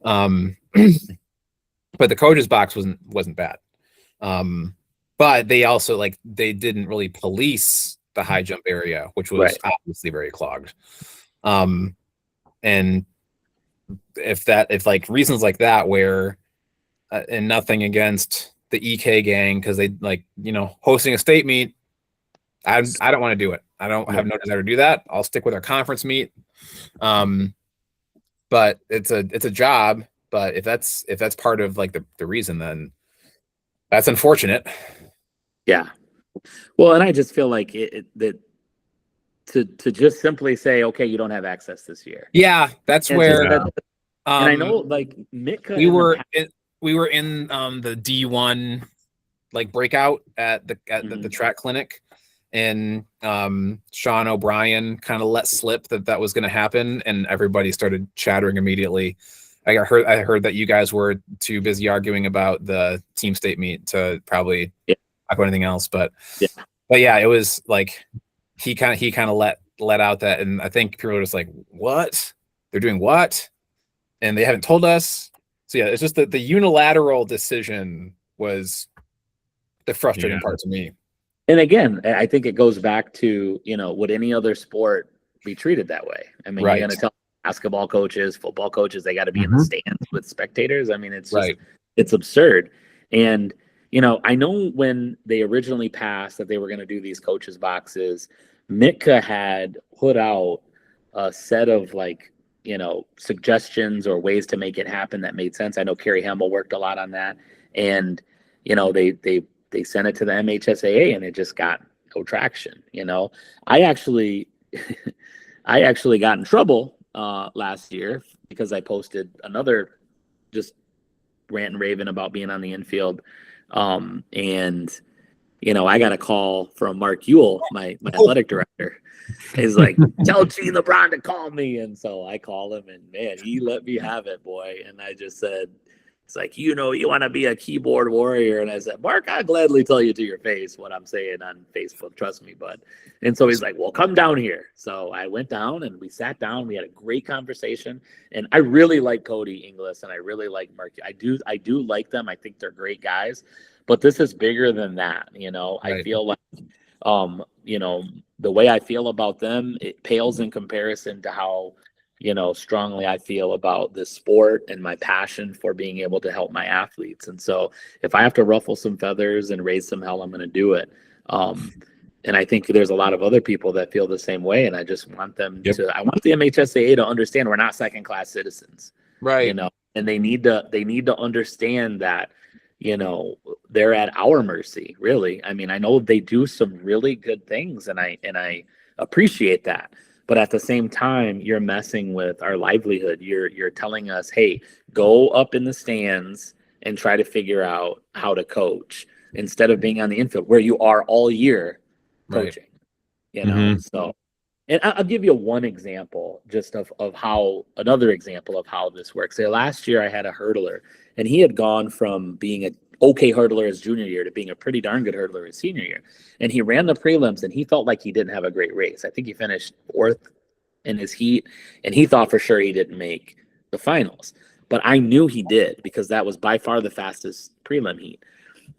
C: But the coach's box wasn't bad. But they also they didn't really police the high jump area, which was obviously very clogged. And if reasons like that, where and nothing against the EK gang, because they like, hosting a state meet. I don't want to do it. I don't have no desire to do that. I'll stick with our conference meet. But it's a job. But if that's part of like the reason, then that's unfortunate.
B: Yeah. Well, and I just feel like that to just simply say, okay, you don't have access this year.
C: Yeah, that's
B: And
C: where.
B: and I know, like Mitka,
C: we were in the D1 like breakout at the track clinic, and Sean O'Brien kind of let slip that was going to happen, and everybody started chattering immediately. I heard that you guys were too busy arguing about the team state meet to probably talk about anything else, but yeah, it was like he kind of let out that, and I think people were just like, what? They're doing what? And they haven't told us. So yeah, it's just that the unilateral decision was the frustrating part to me.
B: And again, I think it goes back to, would any other sport be treated that way? I mean, you're going to tell basketball coaches, football coaches, they got to be in the stands with spectators. I mean, it's just, it's absurd. And, I know when they originally passed that they were going to do these coaches boxes, Mitka had put out a set of like, suggestions or ways to make it happen that made sense. I know Kerry Hamill worked a lot on that, and they sent it to the MHSAA, and it just got no traction. I actually got in trouble last year because I posted another just rant and raving about being on the infield, and I got a call from Mark Ewell, my athletic director. He's like, tell Gene LeBron to call me. And so I call him, and man, he let me have it, boy. And I just said, it's like, you want to be a keyboard warrior. And I said, Mark, I'll gladly tell you to your face what I'm saying on Facebook. Trust me, bud. And so he's like, well, come down here. So I went down and we sat down. We had a great conversation. And I really like Cody Inglis, and I really like Mark. I do like them. I think they're great guys. But this is bigger than that. I feel like, the way I feel about them, it pales in comparison to how, strongly I feel about this sport and my passion for being able to help my athletes. And so if I have to ruffle some feathers and raise some hell, I'm going to do it. And I think there's a lot of other people that feel the same way. And I just want them I want the MHSAA to understand we're not second-class citizens.
C: Right.
B: And they need to understand that, they're at our mercy, really. I mean, I know they do some really good things, and I appreciate that. But at the same time, you're messing with our livelihood. You're telling us, hey, go up in the stands and try to figure out how to coach instead of being on the infield where you are all year coaching. So, and I'll give you one example just of another example of how this works. So last year I had a hurdler, and he had gone from being an okay hurdler his junior year to being a pretty darn good hurdler his senior year. And he ran the prelims, and he felt like he didn't have a great race. I think he finished 4th in his heat, and he thought for sure he didn't make the finals. But I knew he did, because that was by far the fastest prelim heat.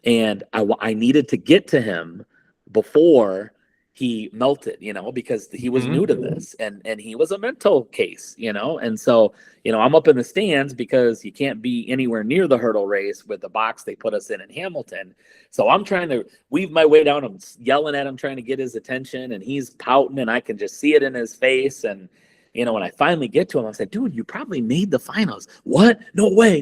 B: And I needed to get to him before he melted, because he was new to this, and he was a mental case, and so, I'm up in the stands because you can't be anywhere near the hurdle race with the box they put us in Hamilton. So I'm trying to weave my way down. I'm yelling at him, trying to get his attention, and he's pouting, and I can just see it in his face. And when I finally get to him, I said, dude, you probably made the finals. What? No way.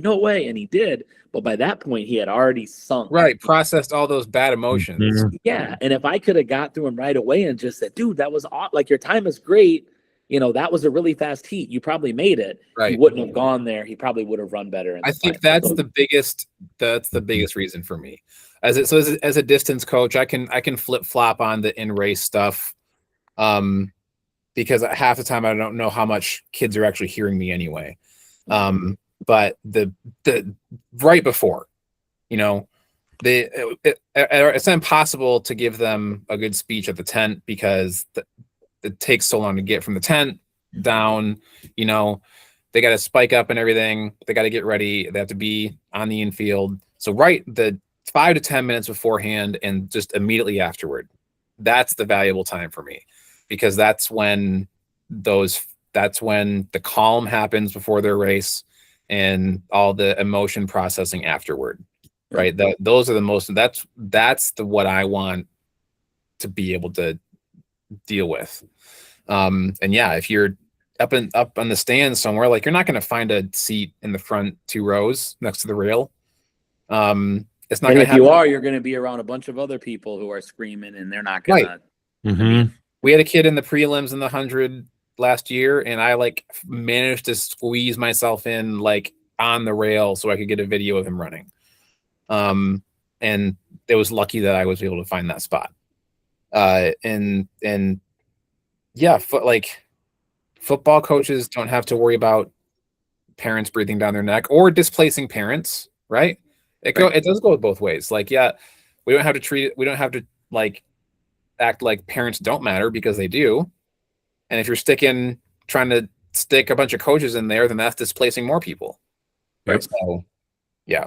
B: And he did. But by that point, he had already sunk.
C: Right. Processed all those bad emotions.
B: Yeah. And if I could have got through him right away and just said, dude, that was like, your time is great. That was a really fast heat. You probably made it.
C: Right.
B: He wouldn't have gone there. He probably would have run better.
C: I think that's the biggest reason for me. As a distance coach, I can flip flop on the in race stuff. Because half the time I don't know how much kids are actually hearing me anyway. But the right before, it's impossible to give them a good speech at the tent, because it takes so long to get from the tent down. They got to spike up and everything. They got to get ready. They have to be on the infield. So the 5 to 10 minutes beforehand and just immediately afterward, that's the valuable time for me. Because that's when the calm happens before their race, and all the emotion processing afterward, right? Those are the most, that's what I want to be able to deal with. And yeah, if you're up on the stands somewhere, like, you're not going to find a seat in the front 2 rows next to the rail. It's not.
B: And
C: gonna
B: if
C: happen.
B: you are, you're going to be around a bunch of other people who are screaming, and they're not going to.
A: Mm-hmm.
C: We had a kid in the prelims in the 100 last year, and I like managed to squeeze myself in like on the rail so I could get a video of him running. And it was lucky that I was able to find that spot. And yeah, like, football coaches don't have to worry about parents breathing down their neck or displacing parents, right? It does go both ways. Like, yeah, we don't have to like act like parents don't matter, because they do. And if you're trying to stick a bunch of coaches in there, then that's displacing more people.
A: Right.
C: So, yeah.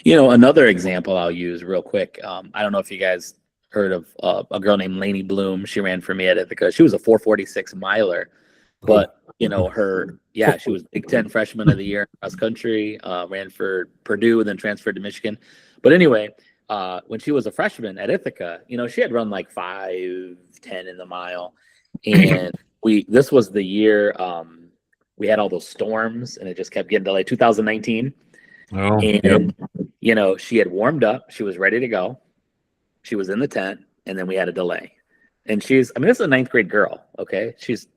B: Another example I'll use real quick. I don't know if you guys heard of a girl named Lainey Bloom. She ran for me at Ithaca. She was a 446 miler, but she was Big Ten Freshman of the Year cross country. Ran for Purdue, then transferred to Michigan. But anyway, when she was a freshman at Ithaca, she had run like 5:10 in the mile, and this was the year we had all those storms, and it just kept getting delayed. 2019.
A: Oh,
B: and she had warmed up, she was ready to go, she was in the tent, and then we had a delay. And this is a 9th grade girl, okay? She's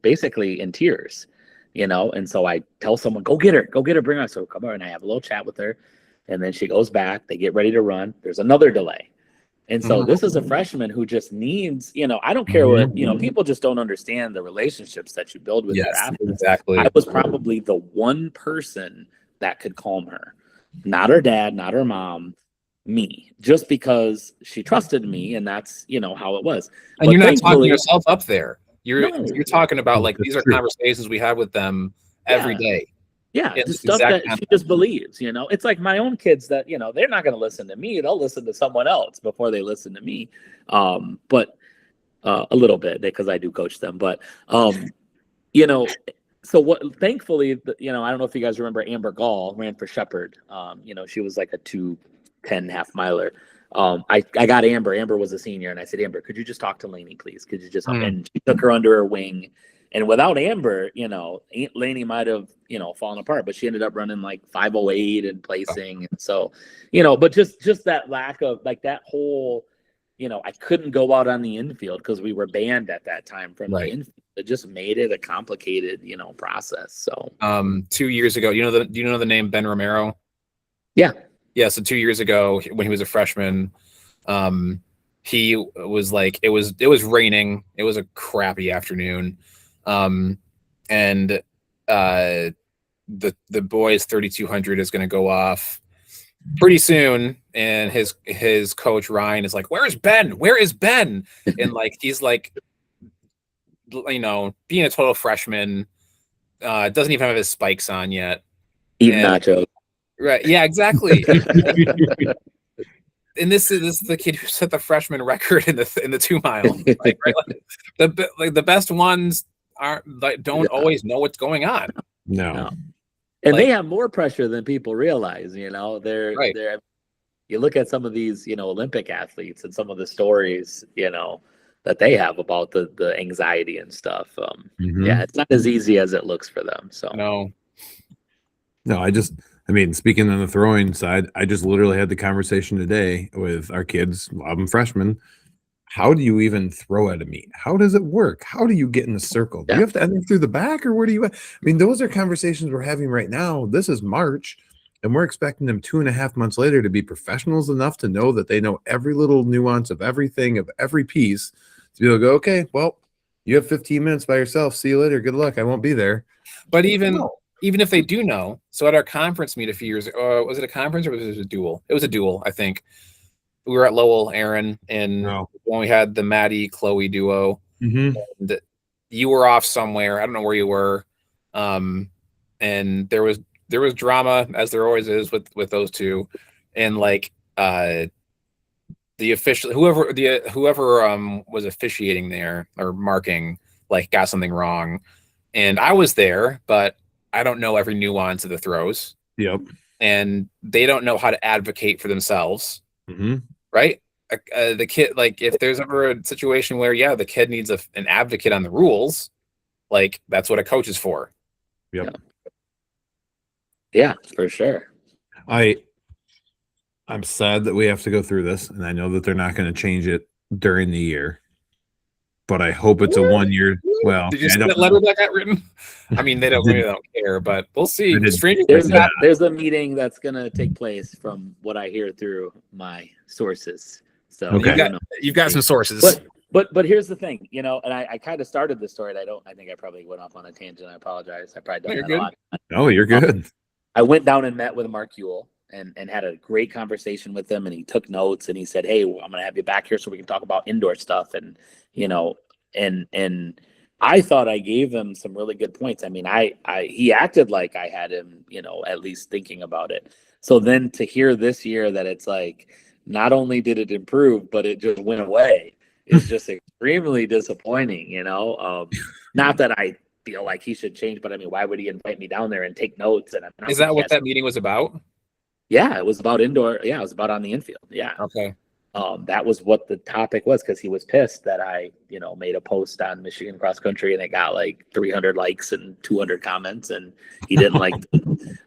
B: basically in tears, and so I tell someone, go get her, bring her. So come over, and I have a little chat with her, and then she goes back, they get ready to run, there's another delay. And so this is a freshman who just needs, I don't care what, people just don't understand the relationships that you build with your athletes.
C: Exactly.
B: I was probably the one person that could calm her. Not her dad, not her mom, me. Just because she trusted me, and that's, how it was.
C: And
B: but
C: you're not talking yourself up there. You're talking about, like, these are
A: true.
C: conversations we have with them every day.
B: Yeah, just stuff that she just believes, It's like my own kids that, they're not going to listen to me. They'll listen to someone else before they listen to me. But a little bit, because I do coach them. But, so thankfully, I don't know if you guys remember Amber Gall ran for Shepherd. She was like a 2:10 half miler. I got Amber. Amber was a senior, and I said, Amber, could you just talk to Lainey, please? Could you just help? And she took her under her wing. And without Amber, Lainey might have, fallen apart, but she ended up running like 5:08 and placing. And so, but just that lack of, like, that whole, I couldn't go out on the infield because we were banned at that time from the infield. It just made it a complicated, process. So
C: 2 years ago, do you know the name Ben Romero?
B: Yeah.
C: Yeah. So 2 years ago, when he was a freshman, he was like, it was raining. It was a crappy afternoon. And the boys 3,200 is going to go off pretty soon, and his coach Ryan is like, where is Ben? And like, he's like, being a total freshman, doesn't even have his spikes on yet,
B: eating nachos,
C: right? Yeah, exactly. And this is the kid who set the freshman record in the 2 mile. Like, right? The best ones don't always know what's going on.
A: No.
B: And they have more pressure than people realize. They're you look at some of these, Olympic athletes and some of the stories, that they have about the anxiety and stuff. Yeah, it's not as easy as it looks for them. So
A: no, speaking on the throwing side, I just literally had the conversation today with our kids, a lot of them freshmen. How do you even throw at a meet? How does it work? How do you get in the circle? Do you have to enter through the back, or where do you? Those are conversations we're having right now. This is March, and we're expecting them 2.5 months later to be professionals enough to know that they know every little nuance of everything, of every piece, to be able to go, okay, well, you have 15 minutes by yourself. See you later. Good luck. I won't be there.
C: But even if they do know, so at our conference meet a few years ago, was it a conference or was it a duel? It was a duel, I think. We were at Lowell, Aaron, and when we had the Maddie Chloe duo, and you were off somewhere. I don't know where you were, and there was drama, as there always is with those two, and like the official whoever was officiating there or marking, like, got something wrong, and I was there, but I don't know every nuance of the throws.
A: Yep.
C: And they don't know how to advocate for themselves.
A: Mm-hmm.
C: Right? The kid, like, if there's ever a situation where, the kid needs an advocate on the rules, like, that's what a coach is for.
A: Yep.
B: Yeah, for sure.
A: I'm sad that we have to go through this, and I know that they're not going to change it during the year, but I hope it's a 1 year. Well,
C: did you see that letter that got written? I mean, they don't care, but we'll see.
B: There's a meeting that's gonna take place from what I hear through my sources. So
A: okay,
C: you've got some sources.
B: But here's the thing, and I kind of started the story. I think I probably went off on a tangent. I apologize. I probably done that a lot.
A: No, you're good.
B: I went down and met with Mark Ewell and had a great conversation with him, and he took notes and he said, "Hey, I'm gonna have you back here so we can talk about indoor stuff." And and I thought I gave him some really good points. I mean, he acted like I had him, at least thinking about it. So then to hear this year that it's like, not only did it improve, but it just went away is just extremely disappointing, not that I feel like he should change, but I mean, why would he invite me down there and take notes? And
C: is that what that meeting was about?
B: Yeah, it was about indoor. Yeah, it was about on the infield. Yeah.
C: Okay.
B: That was what the topic was, because he was pissed that I, made a post on Michigan cross country and it got like 300 likes and 200 comments, and he didn't like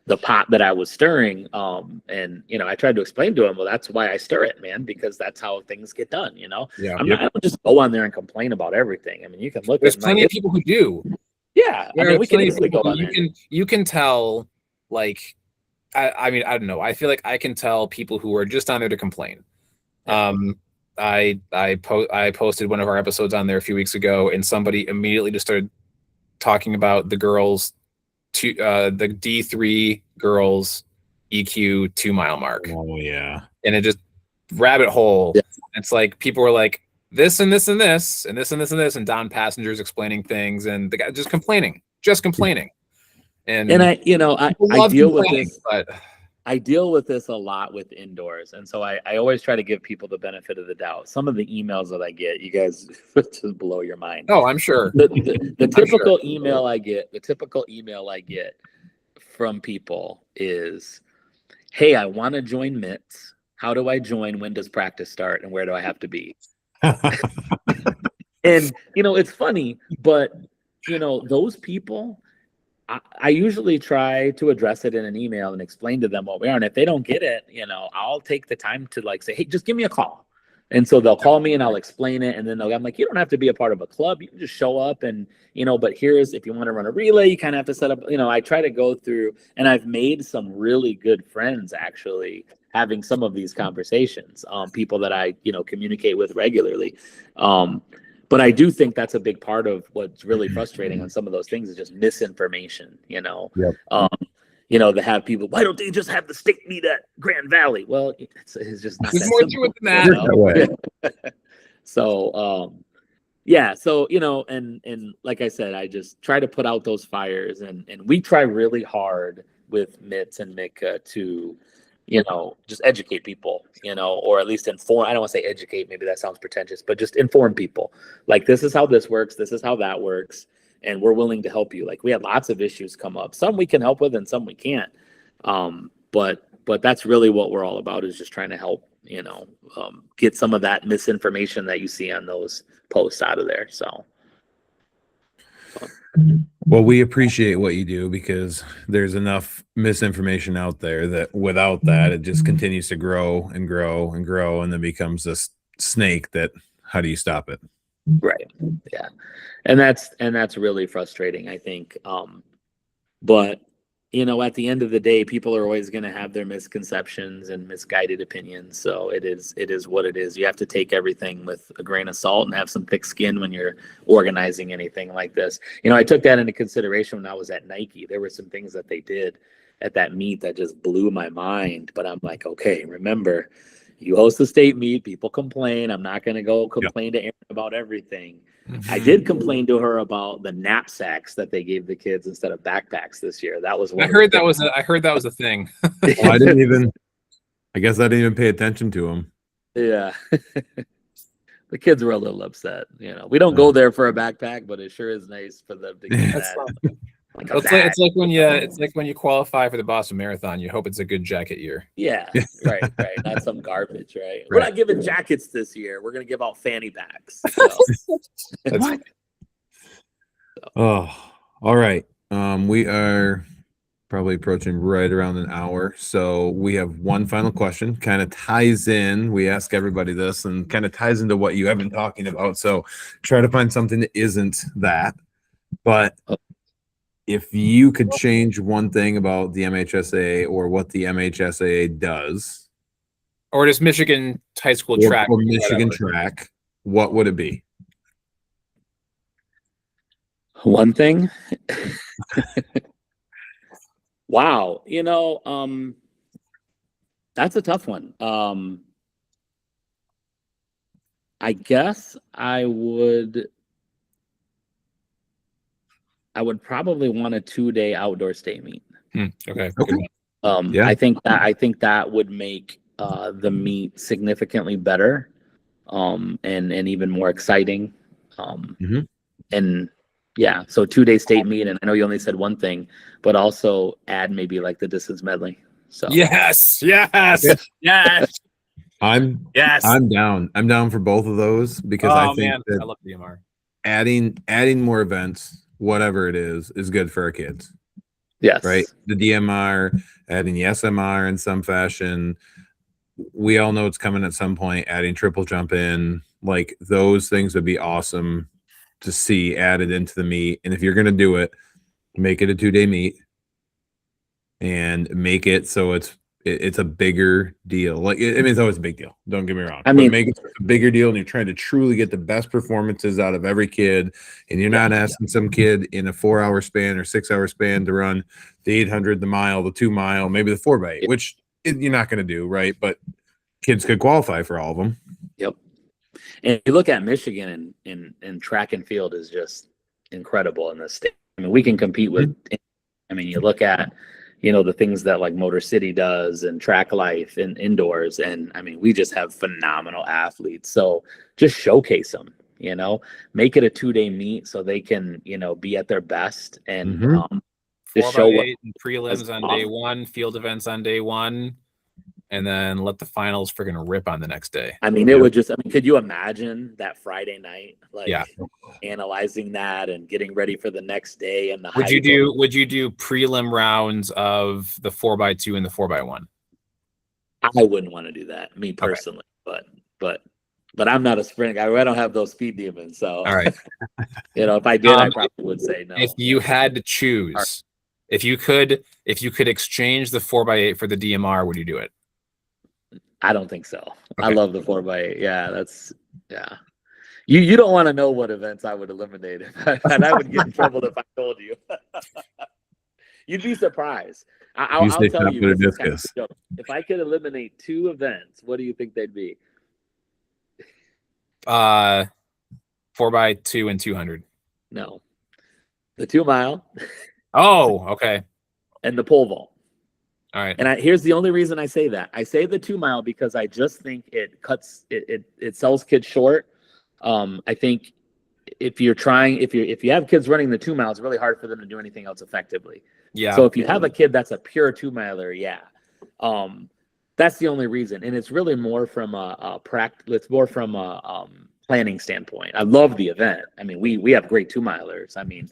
B: the pot that I was stirring. And I tried to explain to him, well, that's why I stir it, man, because that's how things get done.
C: Yeah.
B: I don't just go on there and complain about everything. I mean, you can look.
C: There's plenty of people who do.
B: Yeah, I mean, we can easily go on there.
C: You can tell, like, I mean, I don't know. I feel like I can tell people who are just on there to complain. I posted one of our episodes on there a few weeks ago, and somebody immediately just started talking about the girls the D3 girls EQ 2 mile mark.
A: Oh yeah.
C: And it just rabbit hole.
B: Yeah.
C: It's like people were like this and this and this and this and this and this, and Don Passenger's explaining things, and the guy just complaining. And
B: I deal with this,
C: but
B: I deal with this a lot with indoors. And so I always try to give people the benefit of the doubt. Some of the emails that I get, you guys just blow your mind.
C: Oh, I'm sure.
B: The typical email I get from people is, hey, I want to join Mitts. How do I join? When does practice start? And where do I have to be? And, it's funny, but, those people, I usually try to address it in an email and explain to them what we are. And if they don't get it, I'll take the time to say, hey, just give me a call. And so they'll call me and I'll explain it. And then I'm like, you don't have to be a part of a club. You can just show up and, but here's, if you want to run a relay, you kind of have to set up, I try to go through, and I've made some really good friends actually having some of these conversations, people that I, communicate with regularly. But I do think that's a big part of what's really frustrating on some of those things is just misinformation,
A: Yep.
B: To have people, why don't they just have the stick meet at Grand Valley? Well, it's just not
C: there's
B: that
C: more
B: simple,
C: to it than that.
B: So, yeah. So, and like I said, I just try to put out those fires, and we try really hard with Mitts and Mika to, just educate people, or at least inform. I don't want to say educate, maybe that sounds pretentious, but just inform people. Like, this is how this works. This is how that works. And we're willing to help you. Like, we had lots of issues come up. Some we can help with and some we can't. But that's really what we're all about, is just trying to help, get some of that misinformation that you see on those posts out of there. So.
A: Well, we appreciate what you do, because there's enough misinformation out there that without that, it just continues to grow and grow and grow, and then becomes this snake that, how do you stop it?
B: Right. Yeah. And that's really frustrating, I think. But at the end of the day, people are always going to have their misconceptions and misguided opinions. So it is what it is. You have to take everything with a grain of salt and have some thick skin when you're organizing anything like this. I took that into consideration when I was at Nike. There were some things that they did at that meet that just blew my mind. But I'm like, okay, remember, you host the state meet, people complain. I'm not going to go complain to Erin about everything. I did complain to her about the knapsacks that they gave the kids instead of backpacks this year. That was one.
C: I heard that was a thing.
A: Well, I guess I didn't even pay attention to them.
B: Yeah. The kids were a little upset. We don't go there for a backpack, but it sure is nice for them to get that. like
C: Well,
B: a bag.
C: it's like when you qualify for the Boston Marathon, you hope it's a good jacket year.
B: Yeah, right, not some garbage, right? We're
A: Right.
B: not giving jackets this year. We're gonna give out fanny packs. So.
C: That's
A: What? Oh, all right. We are probably approaching right around an hour. So we have one final question, kind of ties in. We ask everybody this and kind of ties into what you have been talking about. So try to find something that isn't that. But if you could change one thing about the MHSA or what the MHSA does,
C: or just Michigan high school
A: or,
C: track,
A: or Michigan
C: whatever.
A: track, what would it be?
B: One thing. Wow, that's a tough one. I guess I would probably want a 2-day outdoor state meet.
C: Okay.
A: Okay. Yeah.
B: I think that would make the meet significantly better, and even more exciting.
A: Mhm.
B: And yeah, so 2-day state meet, and I know you only said one thing, but also add maybe like the distance medley. So
C: Yes.
A: I'm down. I'm down for both of those because I think that
C: I love DMR.
A: adding more events, whatever it is good for our kids.
B: yes,
A: Right? The DMR, adding the SMR in some fashion. We all know it's coming at some point, adding triple jump in, like those things would be awesome to see added into the meet. And if you're going to do it, make it a 2-day meet and make it so it's a bigger deal. Like I mean, it's always a big deal. Don't get me wrong.
B: I mean,
A: but make it a bigger deal, and you're trying to truly get the best performances out of every kid. And you're not asking some kid in a 4-hour span or 6-hour span to run the 800, the mile, the 2 mile, maybe the 4x8, which you're not going to do, right? But kids could qualify for all of them.
B: Yep. And you look at Michigan, and track and field is just incredible in this state. I mean, we can compete with. I mean, you look at the things that like Motor City does and Track Life and indoors. And I mean, we just have phenomenal athletes. So just showcase them, make it a 2-day meet so they can, be at their best and just show what
C: prelims on day one, field events on day one, and then let the finals freaking rip on the next day.
B: I mean, could you imagine that Friday night, analyzing that and getting ready for the next day? And
C: would you do prelim rounds of the 4x2 and the 4x1?
B: I wouldn't want to do that, me personally, but I'm not a sprint guy. I don't have those speed demons. So,
C: all right.
B: If I did, I probably would say no.
C: If you had to choose, if you could exchange the 4x8 for the DMR, would you do it?
B: I don't think so.
C: Okay.
B: I love the 4x8. Yeah. You don't want to know what events I would eliminate, and I would get in trouble if I told you. You'd be surprised. I'll tell you. If I could eliminate 2 events, what do you think they'd be?
C: 4x2 and 200.
B: No, the 2 mile.
C: Oh, okay.
B: And the pole vault.
C: All right.
B: And here's the only reason I say that. I say the 2 mile because I just think it sells kids short. I think if you have kids running the 2 miles, it's really hard for them to do anything else effectively.
C: Yeah.
B: So if you have a kid that's a pure 2 miler, that's the only reason. And it's really more from a planning standpoint. I love the event. I mean, we have great 2 milers. I mean,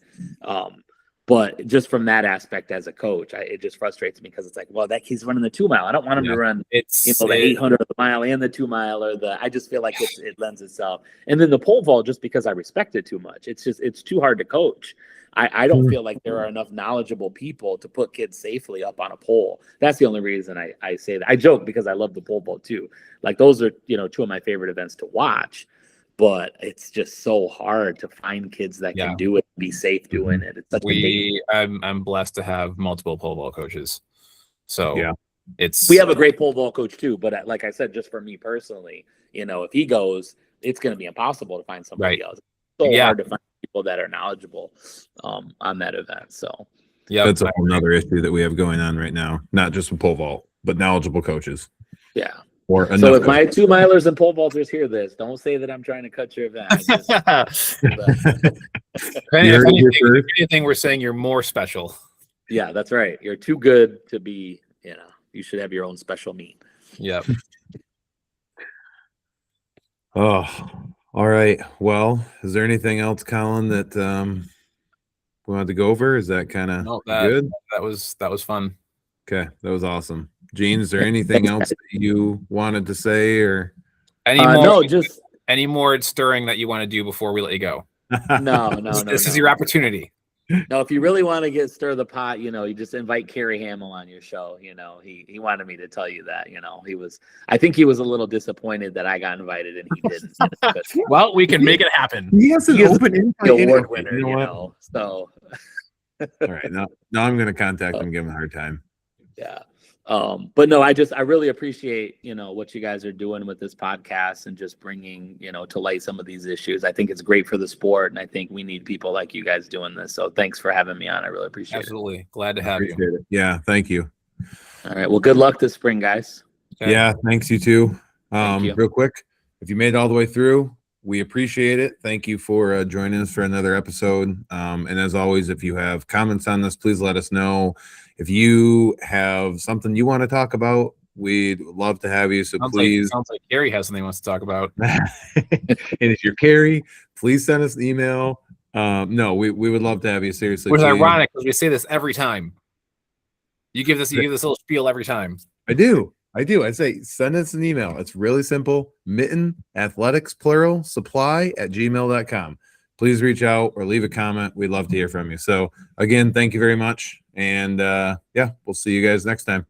B: but just from that aspect as a coach, it just frustrates me because it's like, well, that kid's running the 2 mile. I don't want him to run the 800 of the mile and the 2 mile, or I just feel like it lends itself. And then the pole vault, just because I respect it too much, it's too hard to coach. I don't feel like there are enough knowledgeable people to put kids safely up on a pole. That's the only reason I say that. I joke because I love the pole vault too. Like those are 2 of my favorite events to watch. But it's just so hard to find kids that can do it, be safe doing it. It's such
C: I'm blessed to have multiple pole vault coaches. So we have
B: a great pole vault coach too. But like I said, just for me personally, if he goes, it's going to be impossible to find somebody else. It's so hard to find people that are knowledgeable on that event. So
A: that's a whole nother issue that we have going on right now. Not just with pole vault, but knowledgeable coaches.
B: Yeah.
A: Or
B: So
A: enough
B: if my 2 milers and pole vaulters hear this, don't say that I'm trying to cut your event.
C: If anything, we're saying you're more special.
B: Yeah, that's right. You're too good to be, you should have your own special meet.
C: Yep.
A: Oh, all right. Well, is there anything else, Colin, that we wanted to go over? Is that kind of good?
C: That was fun.
A: Okay, that was awesome. Gene, is there anything else that you wanted to say or
C: any more?
B: No, just
C: any more stirring that you want to do before we let you go?
B: No.
C: This is your opportunity.
B: No, if you really want to stir the pot, you just invite Kerry Hamill on your show. He wanted me to tell you that. I think he was a little disappointed that I got invited and he didn't.
C: Well, we can make it happen.
A: He has an open invite
B: award winner, so.
A: All right, now I'm going to contact him, give him a hard time.
B: Yeah. But no, I really appreciate, what you guys are doing with this podcast and just bringing, to light some of these issues. I think it's great for the sport, and I think we need people like you guys doing this. So thanks for having me on. I really appreciate it.
C: Absolutely. Glad to have you.
A: Yeah, thank you.
B: All right. Well, good luck this spring, guys.
A: Okay. Yeah, thanks, you too.
B: Thank you.
A: Real quick, if you made it all the way through, we appreciate it. Thank you for joining us for another episode. And as always, if you have comments on this, please let us know. If you have something you want to talk about, we'd love to have you. So
C: sounds like Carrie has something he wants to talk about.
A: And if you're Carrie, please send us an email. No, we would love to have you. Seriously,
C: which is ironic because we say this every time. You give this little spiel every time.
A: I do. I say send us an email. It's really simple. Mitten Athletics plural supply @gmail.com. Please reach out or leave a comment. We'd love to hear from you. So again, thank you very much. And we'll see you guys next time.